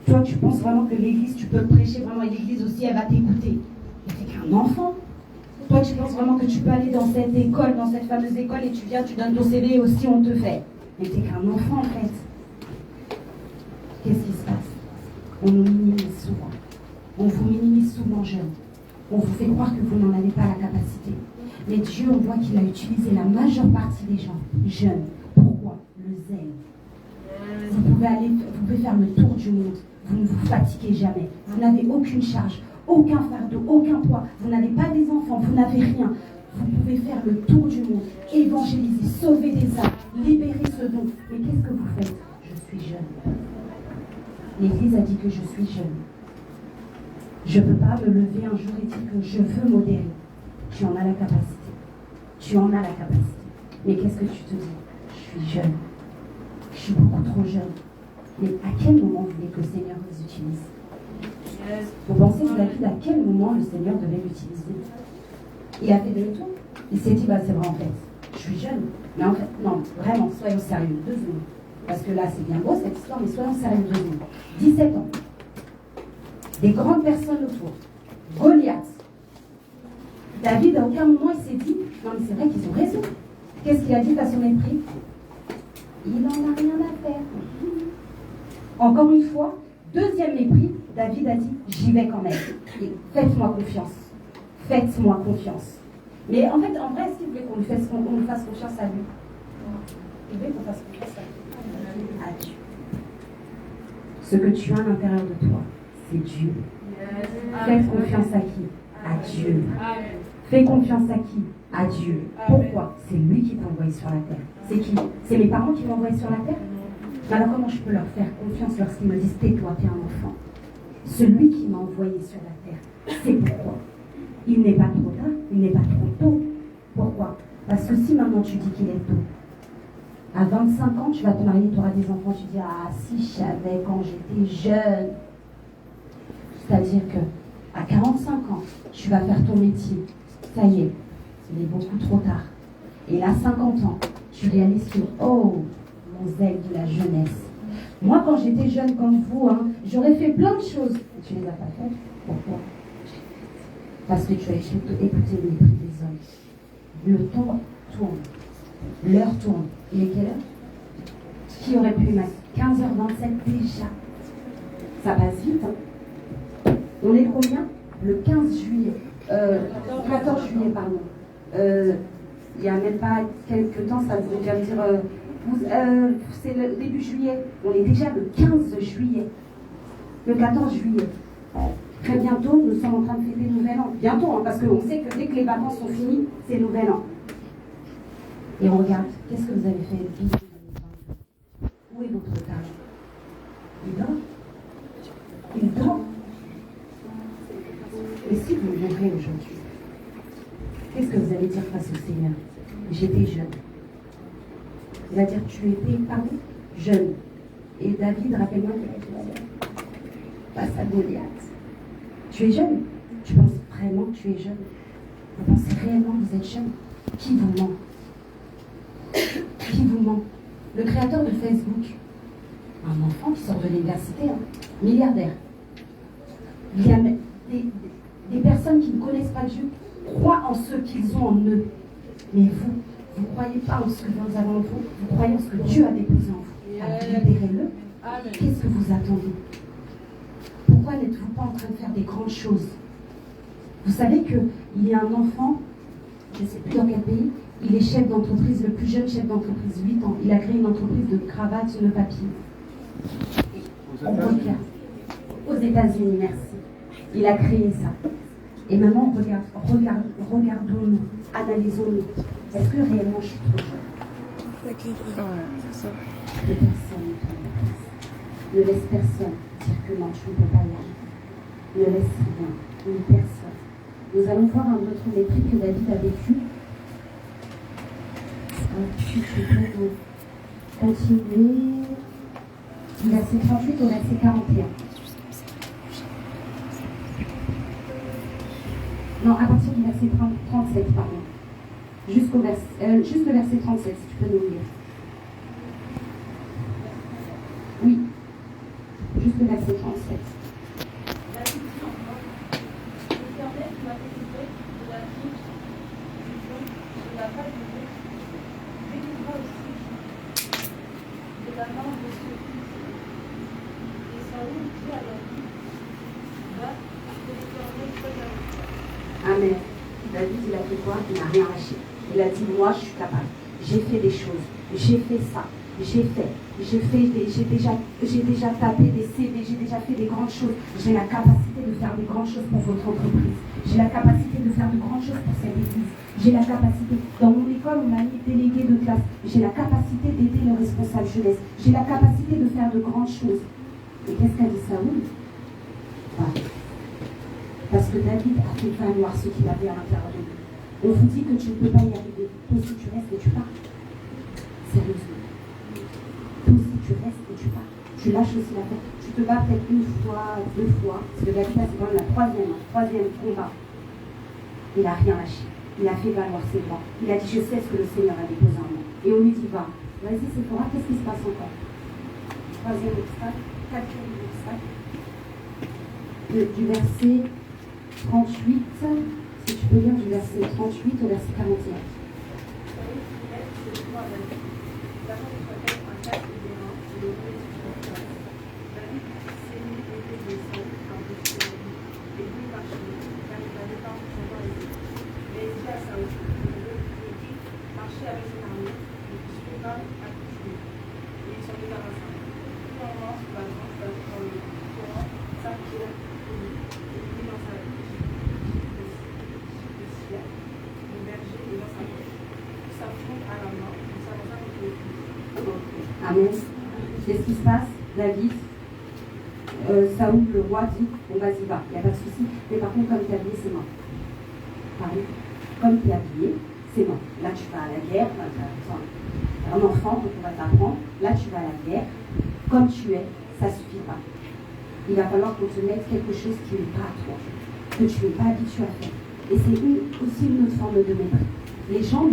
Toi, tu penses vraiment que l'église, tu peux prêcher vraiment à l'église aussi, elle va t'écouter. Mais tu n'es qu'un enfant. Toi, tu penses vraiment que tu peux aller dans cette école, dans cette fameuse école, et tu viens, tu donnes ton CV aussi, on te fait. Mais tu n'es qu'un enfant, en fait. Qu'est-ce qui se passe? On nous minimise souvent. On vous minimise souvent jeune. On vous fait croire que vous n'en avez pas la capacité. Mais Dieu, on voit qu'il a utilisé la majeure partie des gens jeunes. Pourquoi? Le zèle. Vous pouvez faire le tour du monde. Vous ne vous fatiguez jamais. Vous n'avez aucune charge, aucun fardeau, aucun poids. Vous n'avez pas des enfants, vous n'avez rien. Vous pouvez faire le tour du monde, évangéliser, sauver des âmes, libérer ce don. Mais qu'est-ce que vous faites? Je suis jeune. L'Église a dit que je suis jeune. Je ne peux pas me lever un jour et dire que je veux modérer. Tu en as la capacité. Tu en as la capacité. Mais qu'est-ce que tu te dis? Je suis jeune. Je suis beaucoup trop jeune. Mais à quel moment vous voulez que le Seigneur vous utilise? Vous pensez que David, à quel moment le Seigneur devait l'utiliser? Il a fait demi-tour. Il s'est dit, c'est vrai en fait, je suis jeune. Mais en fait, non, vraiment, soyons sérieux. 2 secondes. Parce que là, c'est bien beau cette histoire, mais soyons sérieux 2 secondes. 17 ans. Des grandes personnes autour. Goliath. David, à aucun moment, il s'est dit, non mais c'est vrai qu'ils ont raison. Qu'est-ce qu'il a dit à son mépris? Il n'en a rien à faire. Encore une fois, deuxième mépris, David a dit, j'y vais quand même. Faites-moi confiance. Faites-moi confiance. Mais en fait, en vrai, est-ce qu'il voulait qu'on lui fasse confiance à lui? Il voulait qu'on fasse confiance à Dieu. Ce que tu as à l'intérieur de toi, c'est Dieu. Fais confiance à qui? À Dieu. Fais confiance à qui? À Dieu. Pourquoi? C'est lui qui t'a envoyé sur la terre. C'est qui? C'est mes parents qui m'ont envoyé sur la terre? Alors comment je peux leur faire confiance lorsqu'ils me disent tais-toi, t'es un enfant? Celui qui m'a envoyé sur la terre, c'est pourquoi? Il n'est pas trop tard, il n'est pas trop tôt. Pourquoi? Parce que si maintenant tu dis qu'il est tôt, à 25 ans, tu vas te marier, tu auras des enfants, tu dis ah si je savais quand j'étais jeune. C'est-à-dire que à 45 ans, tu vas faire ton métier. Ça y est, il est beaucoup trop tard. Et là, 50 ans, tu réalises que, oh, mon zèle de la jeunesse. Moi, quand j'étais jeune comme vous, j'aurais fait plein de choses. Tu les as pas faites. Pourquoi? Parce que tu as écouté le mépris des hommes. Le temps tourne. L'heure tourne. Il est quelle heure? Qui aurait pu mettre 15h27 déjà? Ça passe vite. On est combien? Le 15 juillet. 14 juillet, pardon. Il n'y a même pas quelques temps, ça veut dire c'est le début juillet. On est déjà le 15 juillet. Le 14 juillet. Très bientôt, nous sommes en train de fêter le Nouvel An. Bientôt, parce qu'on sait que dès que les vacances sont finies, c'est Nouvel An. Et on regarde, qu'est-ce que vous avez fait de vie? Où est votre talent? Il dort. Il dort. Et si vous mourrez aujourd'hui, qu'est-ce que vous allez dire face au Seigneur? J'étais jeune. Il va dire, tu étais, pardon, jeune. Et David, rappelle-moi qu'il a dit, face à Goliath. Tu es jeune. Tu penses vraiment que tu es jeune? Vous pensez réellement que vous êtes jeune? Qui vous ment? Qui vous ment? Le créateur de Facebook, un enfant qui sort de l'université, milliardaire. Il y a des personnes qui ne connaissent pas Dieu, croient en ce qu'ils ont en eux. Mais vous ne croyez pas en ce que vous avez en vous, vous croyez en ce que Dieu a déposé en vous. Alors libérez-le. Qu'est-ce que vous attendez? Pourquoi n'êtes-vous pas en train de faire des grandes choses? Vous savez qu'il y a un enfant, je ne sais plus dans quel pays, il est chef d'entreprise, le plus jeune chef d'entreprise, 8 ans. Il a créé une entreprise de cravates de papier. On regarde. Aux États-Unis, merci. Il a créé ça. Et maintenant, regardons-nous, analysons-nous. Est-ce que réellement je suis trop jeune? Que personne ne laisse personne dire que non, tu ne peux pas y aller. Ne laisse rien, ni personne. Nous allons voir un autre mépris que David a vécu. Je vais continuer. Du verset 38 au verset 41. Non, à partir du verset 37, pardon. Juste le verset 37, si tu peux nous lire. Oui, juste le verset 37. Amen. David, il a fait quoi? Il n'a rien lâché. Il a dit, moi, je suis capable. J'ai fait des choses. J'ai fait ça. J'ai déjà tapé des CV. J'ai déjà fait des grandes choses. J'ai la capacité de faire des grandes choses pour votre entreprise. J'ai la capacité de faire de grandes choses pour cette église. J'ai la capacité. Dans mon école, on m'a mis délégué de classe. J'ai la capacité d'aider le responsable jeunesse. J'ai la capacité de faire de grandes choses. Et qu'est-ce qu'a dit Saoul? Parce que David a fait valoir ce qu'il avait à l'intérieur de lui. On vous dit que tu ne peux pas y arriver. Toi aussi tu restes et tu pars. Sérieusement. Toi aussi tu restes et tu pars. Tu lâches aussi la tête. Tu te bats peut-être une fois, 2 fois. Parce que David, c'est quand même la troisième combat. Il n'a rien lâché. Il a fait valoir ses droits. Il a dit, je sais ce que le Seigneur a déposé en moi. Et on lui dit, va. Vas-y, Séphora, qu'est-ce qui se passe encore? Troisième obstacle. Quatrième obstacle. Du verset 38, si tu peux lire du verset 38 au verset 41. Amen. Qu'est-ce qui se passe? David, Saoul, le roi, dit, bon vas-y, va, il n'y a pas de souci. Mais par contre, comme tu es habillé, c'est mort. Pareil. Comme tu es habillé, c'est mort. Là, tu vas à la guerre. Un enfant, donc on va t'apprendre. Là, tu vas à la guerre. Comme tu es, ça ne suffit pas. Il va falloir qu'on te mette quelque chose qui n'est pas à toi, que tu n'es pas habitué à faire. Et c'est aussi une autre forme de mépris. Les gens,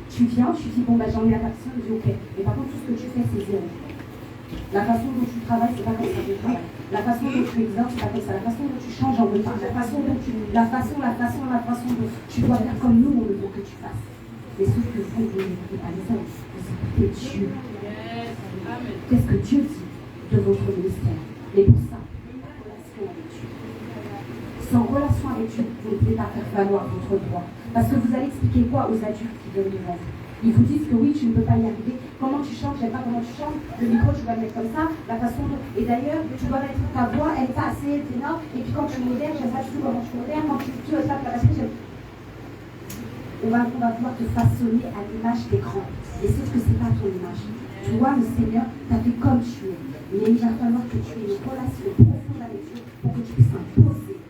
tu viens, tu dis, bon, bah, j'en ai la personne, je dis, ok. Mais par contre, tout ce que tu fais, c'est zéro. La façon dont tu travailles, c'est pas comme ça que tu travailles. La façon dont tu exerces, c'est pas comme ça. La façon dont tu changes, j'en veux pas. La façon dont tu dois faire comme nous, on veut que tu fasses. Mais sauf que vous n'écoutez pas les hommes, vous écoutez Dieu. Qu'est-ce que Dieu dit de votre ministère? Et pour ça, relation avec Dieu. Sans relation avec Dieu, vous ne pouvez pas faire valoir votre droit. Parce que vous allez expliquer quoi aux adultes qui donnent des rêves? Ils vous disent que oui, tu ne peux pas y arriver. Comment tu chantes? J'aime pas comment tu chantes. Le micro, tu vas le mettre comme ça. La façon dont... Et d'ailleurs, tu dois mettre ta voix, elle n'est pas assez ténor. Et puis quand tu modères, j'aime pas du tout comment tu modères. Quand tu tapes la batterie, j'aime... On va pouvoir te façonner à l'image des grands. Et sauf que ce n'est pas ton image. Tu vois, le Seigneur t'a fait comme tu es. Mais il va falloir que tu aies une relation profonde avec Dieu pour que tu puisses imposer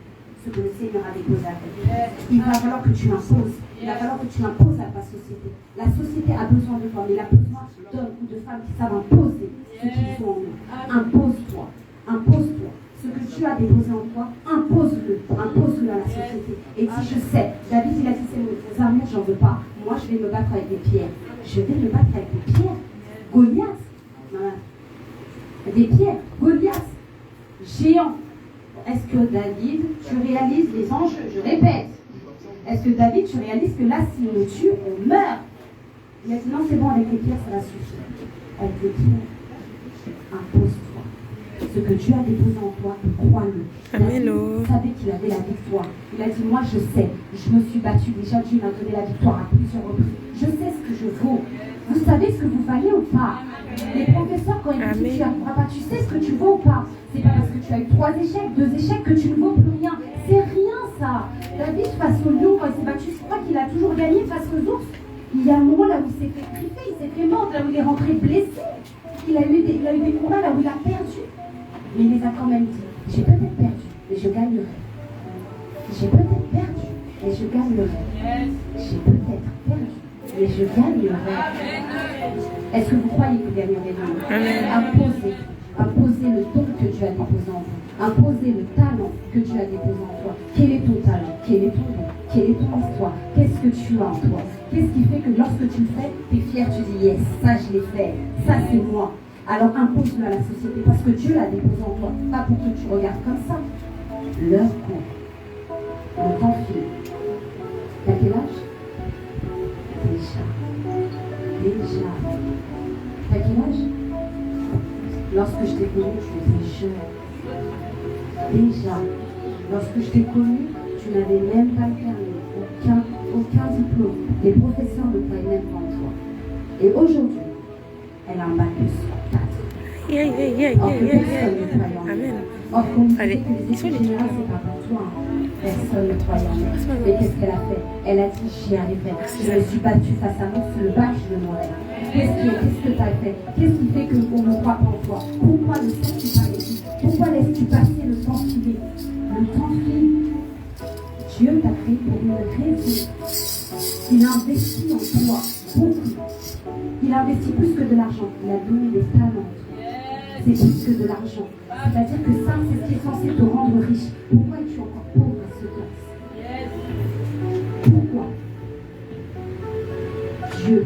ce que le Seigneur a déposé à toi. Il va falloir que tu l'imposes. Il va falloir que tu l'imposes à ta société. La société a besoin de toi, mais elle a besoin d'hommes ou de femmes qui savent imposer ce qu'ils ont en eux. Impose-toi. Impose-toi. Ce que tu as déposé en toi, impose-le à la société. Et si je sais, David il a dit c'est mes armures, j'en veux pas, moi je vais me battre avec des pierres. Je vais me battre avec des pierres. Goliath, des pierres, Goliath, géant. Est-ce que David, tu réalises les enjeux? Je répète. Est-ce que David, tu réalises que là, si on le tue, on meurt? Il a dit non, c'est bon, avec les pierres, ça va suffire. Avec les pierres, impose-toi. Ce que Dieu a déposé en toi, crois-le. David savait qu'il avait la victoire. Il a dit, moi je sais, je me suis battu. Déjà, Dieu m'a donné la victoire à plusieurs reprises. Je sais ce que je vaux. Vous savez ce que vous valez ou pas? Les professeurs, quand ils vous disent tu n'y arriveras pas, tu sais ce que tu vaux ou pas? C'est pas parce que tu as eu 3 échecs, 2 échecs que tu ne vaux plus rien. C'est rien ça. David, face au lion, quand il s'est battu, je crois qu'il a toujours gagné face aux ours. Il y a un moment là où il s'est fait griffer, il s'est fait mordre, là où il est rentré blessé. Il a eu des combats là où il a perdu. Mais il les a quand même dit. J'ai peut-être perdu, mais je gagnerai. J'ai peut-être perdu, mais je gagnerai. J'ai peut-être perdu, mais je gagnerai. Est-ce que vous croyez que vous gagnerez demain? Imposez le don que Dieu a déposé en vous. Imposez le talent que Dieu a déposé en toi. Quel est ton talent? Quel est ton don? Quelle est ton histoire? Qu'est-ce que tu as en toi? Qu'est-ce qui fait que lorsque tu le fais, tu es fier, tu dis yes, ça je l'ai fait, ça c'est moi. Alors impose-le à la société parce que Dieu l'a déposé en toi. Pas pour que tu regardes comme ça. L'heure court. Le temps file. T'as quel âge? Déjà. T'as quel âge? Lorsque je t'ai connu, tu étais jeune. Déjà. Lorsque je t'ai connu, tu n'avais même pas le permis. Aucun diplôme. Les professeurs ne croyaient même pas en toi. Et aujourd'hui, elle a un bac plus 4. Amen. Or, qu'on dit que les études générales, c'est pas pour toi. Personne ne croyait en elle. Mais qu'est-ce qu'elle a fait? Elle a dit, j'y arriverai. Je me suis battue face à moi, sur le bac, je le mourrai. Qu'est-ce que tu as fait? Qu'est-ce qui fait qu'on ne croit pas en toi? Pourquoi ne sais-tu pas ici? Pourquoi laisses-tu passer le temps filer? Le temps file. Dieu t'a créé pour une raison. Il a investi en toi beaucoup. Il a investi plus que de l'argent. Il a donné des talents. C'est plus que de l'argent. C'est-à-dire que ça, c'est ce qui est censé te rendre riche. Pourquoi es-tu encore pauvre à ce temps? Pourquoi? Dieu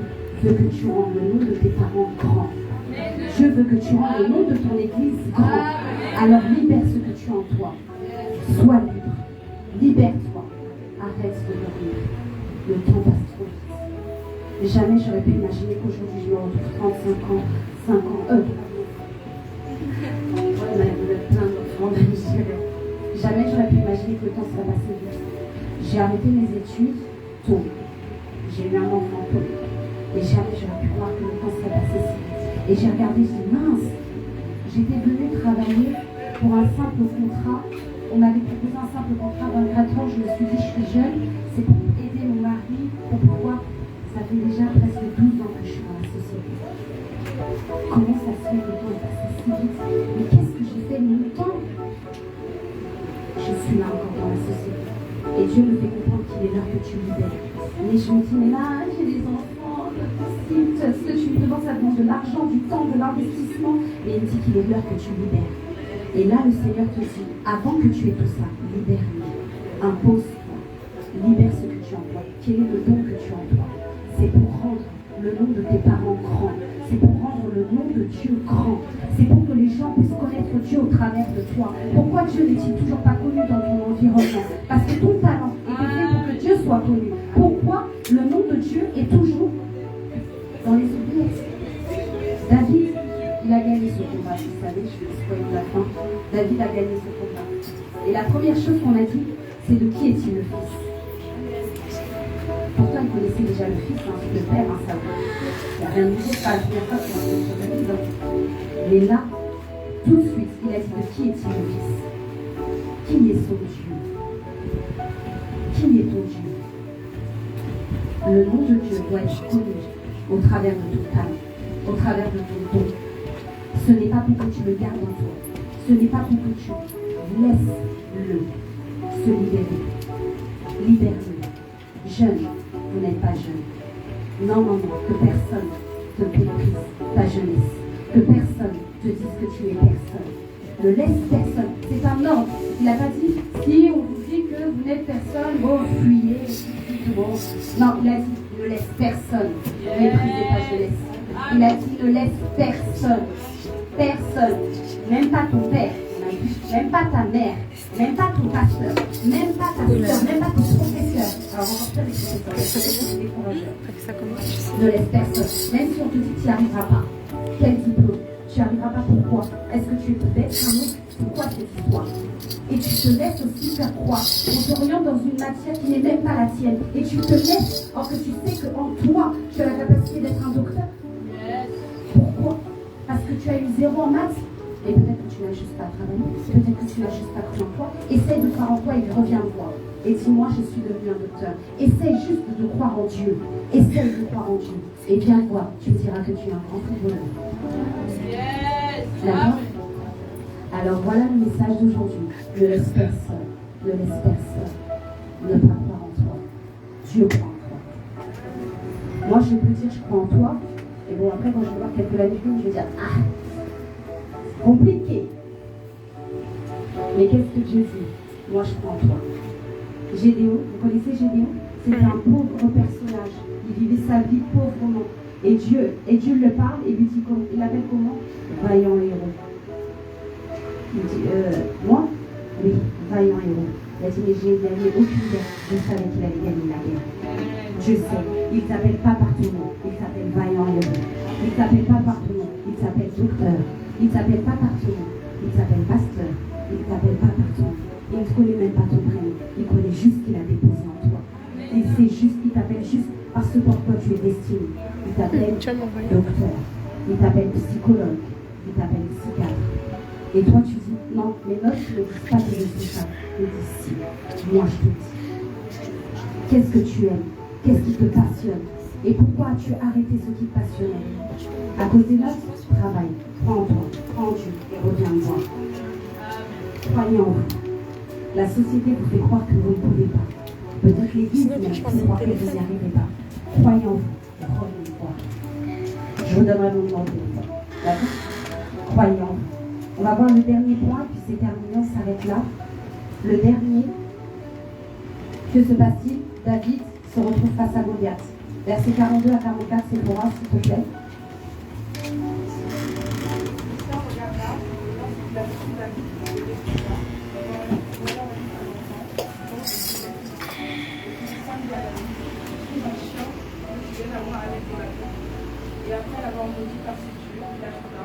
veut que tu rendes le nom de tes parents grand. Dieu veut que tu rendes le nom de ton église grand. Alors libère ce que tu as en toi. Sois libre. Libère-toi. Arrête de dormir. Le temps passe trop vite. Jamais j'aurais pu imaginer qu'aujourd'hui je me retrouve 35 ans, 5 ans, Jamais j'aurais pu imaginer que le temps serait passé vite. J'ai arrêté mes études tôt. J'ai eu un enfant tôt. Et jamais j'aurais pu croire que le temps serait passé si vite. Et j'ai regardé, je dis mince, j'étais venue travailler pour un simple contrat. On m'avait proposé un simple contrat 24 ans. Je me suis dit, je suis jeune, c'est pour aider mon mari, pour pouvoir. Ça fait déjà presque 12 ans que je suis dans la société. Comment ça se fait que le temps est passé si vite? Mais qu'est-ce que j'ai fait de mon temps? Je suis là encore dans la société. Et Dieu me fait comprendre qu'il est l'heure que tu libères. Mais je me dis, mais là, j'ai des enfants, possible, ce que tu me demandes, ça demande de l'argent, du temps, de l'investissement. Et il me dit qu'il est l'heure que tu libères. Et là, le Seigneur te dit, avant que tu aies tout ça, libère-le. Impose-toi. Libère ce que tu as en toi. Quel est le don que tu as en toi? le nom de tes parents grand. C'est pour rendre le nom de Dieu grand. C'est pour que les gens puissent connaître Dieu au travers de toi. Pourquoi Dieu n'est-il toujours pas connu dans ton environnement? Parce que ton talent était fait pour que Dieu soit connu. Pourquoi le nom de Dieu est toujours dans les oubliettes? David, il a gagné ce combat, vous savez, je vais spoiler la fin. David a gagné ce combat. Et la première chose qu'on a dit, c'est de qui est-il le fils? Pourtant, il connaissait déjà le fils, le père, Saül. Il n'y a rien de nouveau, pas la première fois qu'on a vu sur David. Mais là, tout de suite, il a dit de qui est-il le fils? Qui est son Dieu? Qui est ton Dieu? Le nom de Dieu doit être connu au travers de ton talent, au travers de ton don. Ce n'est pas pour que tu le gardes en toi. Ce n'est pas pour que tu laisses-le se libérer. Libère-le. Jeune, vous n'êtes pas jeune. Non, non, non, que personne te méprise ta jeunesse. Que personne te dise que tu es personne. Ne laisse personne. C'est un ordre. Il n'a pas dit, si on vous dit que vous n'êtes personne, bon, fuyez, bon. Non, il a dit, ne laisse personne mépriser ta jeunesse. Il a dit, ne laisse personne. Personne. Même pas ton père. Même pas ta mère, même pas ton pasteur, même pas ta soeur, même pas ton professeur. Alors on va les professeurs, les décourageurs. Ne laisse personne. Même si on te dit que tu n'y arriveras pas. Quel diplôme? Tu n'y arriveras pas, pourquoi? Est-ce que tu es peut-être un autre? Pourquoi cette histoire? Et tu te laisses aussi faire croire. On t'oriente dans une matière qui n'est même pas la tienne. Et tu te laisses, alors que tu sais qu'en toi, tu as la capacité d'être un docteur. Pourquoi? Parce que tu as eu 0 en maths. Et peut-être que tu n'as juste pas travaillé, peut-être que tu n'as juste pas cru en toi. Essaye de croire en toi et reviens me voir. Et dis-moi, je suis devenu un docteur. Essaye juste de croire en Dieu. Essaye de croire en Dieu. Et viens voir, tu me diras que tu es un grand footballeur. D'accord? Alors voilà le message d'aujourd'hui. Ne laisse personne, ne laisse personne ne pas croire en toi. Dieu croit en toi. Moi, je peux dire, je crois en toi. Et bon, après, quand je vais voir quelques années, je vais dire, ah, compliqué. Mais qu'est-ce que Dieu dit? Moi, je crois en toi. Gédéon, vous connaissez Gédéon? C'était un pauvre personnage. Il vivait sa vie pauvrement. Et Dieu le parle et lui dit, il l'appelle comment? Vaillant héros. Il dit, moi? Oui, vaillant héros. Il a dit, mais j'ai gagné aucune guerre. Je savais qu'il allait gagner la guerre. Je sais. Il ne s'appelle pas par ton nom. Il s'appelle vaillant héros. Il ne s'appelle pas par ton nom. Il s'appelle docteur. Il ne t'appelle pas par ton nom, il t'appelle pasteur, il ne t'appelle pas par ton nom, il ne connaît même pas ton prénom, il connaît juste qu'il a déposé en toi. Il sait juste, il t'appelle juste parce que pour toi tu es destiné. Il t'appelle docteur, il t'appelle psychologue, il t'appelle psychiatre. Et toi tu dis, non, mes notes ne disent pas que je suis ça. Ils disent si, moi je te dis. Qu'est-ce que tu aimes? Qu'est-ce qui te passionne? Et pourquoi as-tu arrêté ce qui te passionnait? À cause des notes, travaille. Crois en toi, crois en Dieu et reviens me voir. Croyez en vous. La société vous fait croire que vous ne pouvez pas. Peut-être l'église vous fait croire que vous n'y arrivez pas. Croyez en vous et revenez me voir. Je vous donnerai mon numéro de téléphone. D'accord? Croyez en vous. On va voir le dernier point, puis c'est terminé, on s'arrête là. Le dernier. Que se passe-t-il? David se retrouve face à Goliath. Versets 42 à 44, c'est pour moi, s'il te plaît. Et après l'avoir maudit par ses dieux, il ajouta,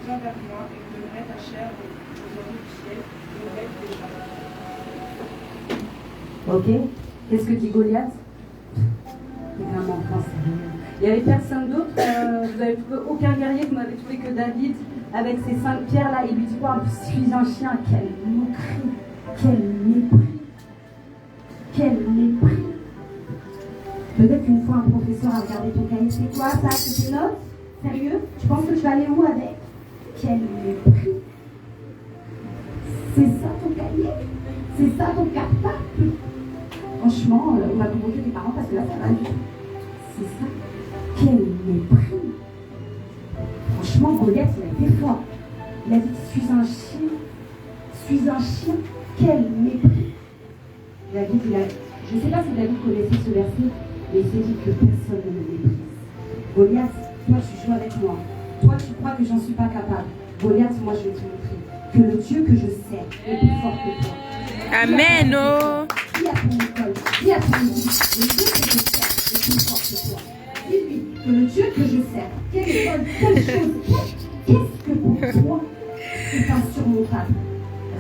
viens vers moi et je donnerai ta chair aux oiseaux du ciel et aux bêtes des champs. Ok. Qu'est-ce que dit Goliath? Vraiment, il n'y avait personne d'autre. Vous n'avez trouvé aucun guerrier. Vous n'avez trouvé que David avec ses 5 pierres là. Il lui dit quoi? Je suis un chien. Quelle moquerie. Quel mépris. Quel mépris. Peut-être qu'une fois un professeur a regardé ton cahier. C'est quoi ça? C'est tes notes? Sérieux? Tu penses que tu vas aller où avec? Quel mépris. C'est ça ton cahier? C'est ça ton cartable? Franchement, on va convoquer tes parents parce que là, ça va vite. C'est ça. Quel mépris. Franchement, Goliath, il a été fort. Il a dit, je suis un chien. Je suis un chien. Quel mépris. David, je ne sais pas si David connaissait ce verset, mais il s'est dit que personne ne me méprise. Goliath, toi tu joues avec moi. Toi tu crois que j'en suis pas capable. Goliath, moi je vais te montrer que le Dieu que je sers est plus fort que toi. Amen. Oh. Dis à ton école, dis à ton église, le Dieu que je sers est plus fort que toi. Dis-lui que le Dieu que je sers, quelle chose, qu'est-ce que pour toi est insurmontable.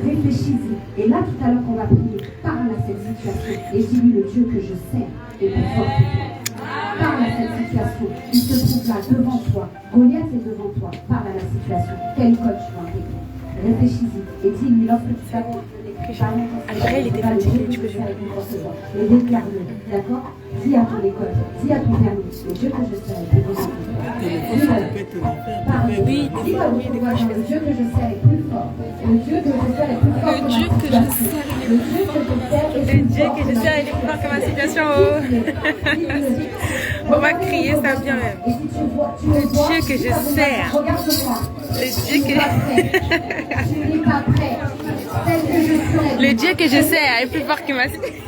Réfléchis-y. Et là, tout à l'heure qu'on va prier, parle à cette situation et dis-lui le Dieu que je sers est plus fort que toi. Parle à cette situation. Il se trouve là, devant toi. Goliath est devant toi. Parle à la situation. Quelle école tu vas intégrer? Réfléchis-y. Et dis-lui, lorsque tu vas Après, il était fatigué, tu peux jouer. Et déclare-le. D'accord? Dis à ton école. Dis à ton permis. Le Dieu que je sers est plus fort que toi. Parle. Oui, Dis à votre voisin, le Dieu que je sers est plus fort. Le Dieu que je sers est plus fort que ma situation. Le Dieu que je sers est plus fort que ma situation. que ma situation. On va crier ça bien même. Et si tu vois, tu le vois, Dieu que je sers. regarde-moi. Le Dieu Tu n'es pas prêt. Tu n'es pas prêt. Tel que je serai. Le Dieu que je sers est plus fort que ma situation.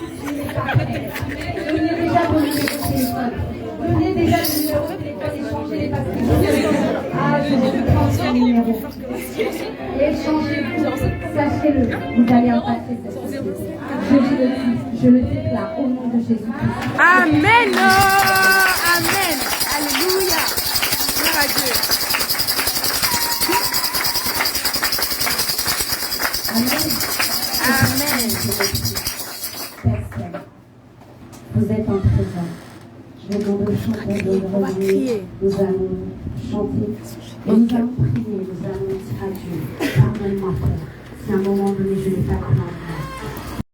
Donnez déjà vos numéros de téléphone. Donnez déjà le numéro de téléphone et changez les papiers. Ah, je vais prendre ce numéro. Échangez-vous. Sachez-le. Vous allez impacter cette société. Je le déclare au nom de Jésus-Christ. Amen. Oh. Amen. Alléluia. Gloire à Dieu. Amen. Personne. Vous êtes en présence. Je vais demander aux chanteurs de revenir. Nous allons chanter. Et nous allons prier. Nous allons dire à Dieu. Pardonne-moi, Père. Si à un moment donné je n'ai pas compris.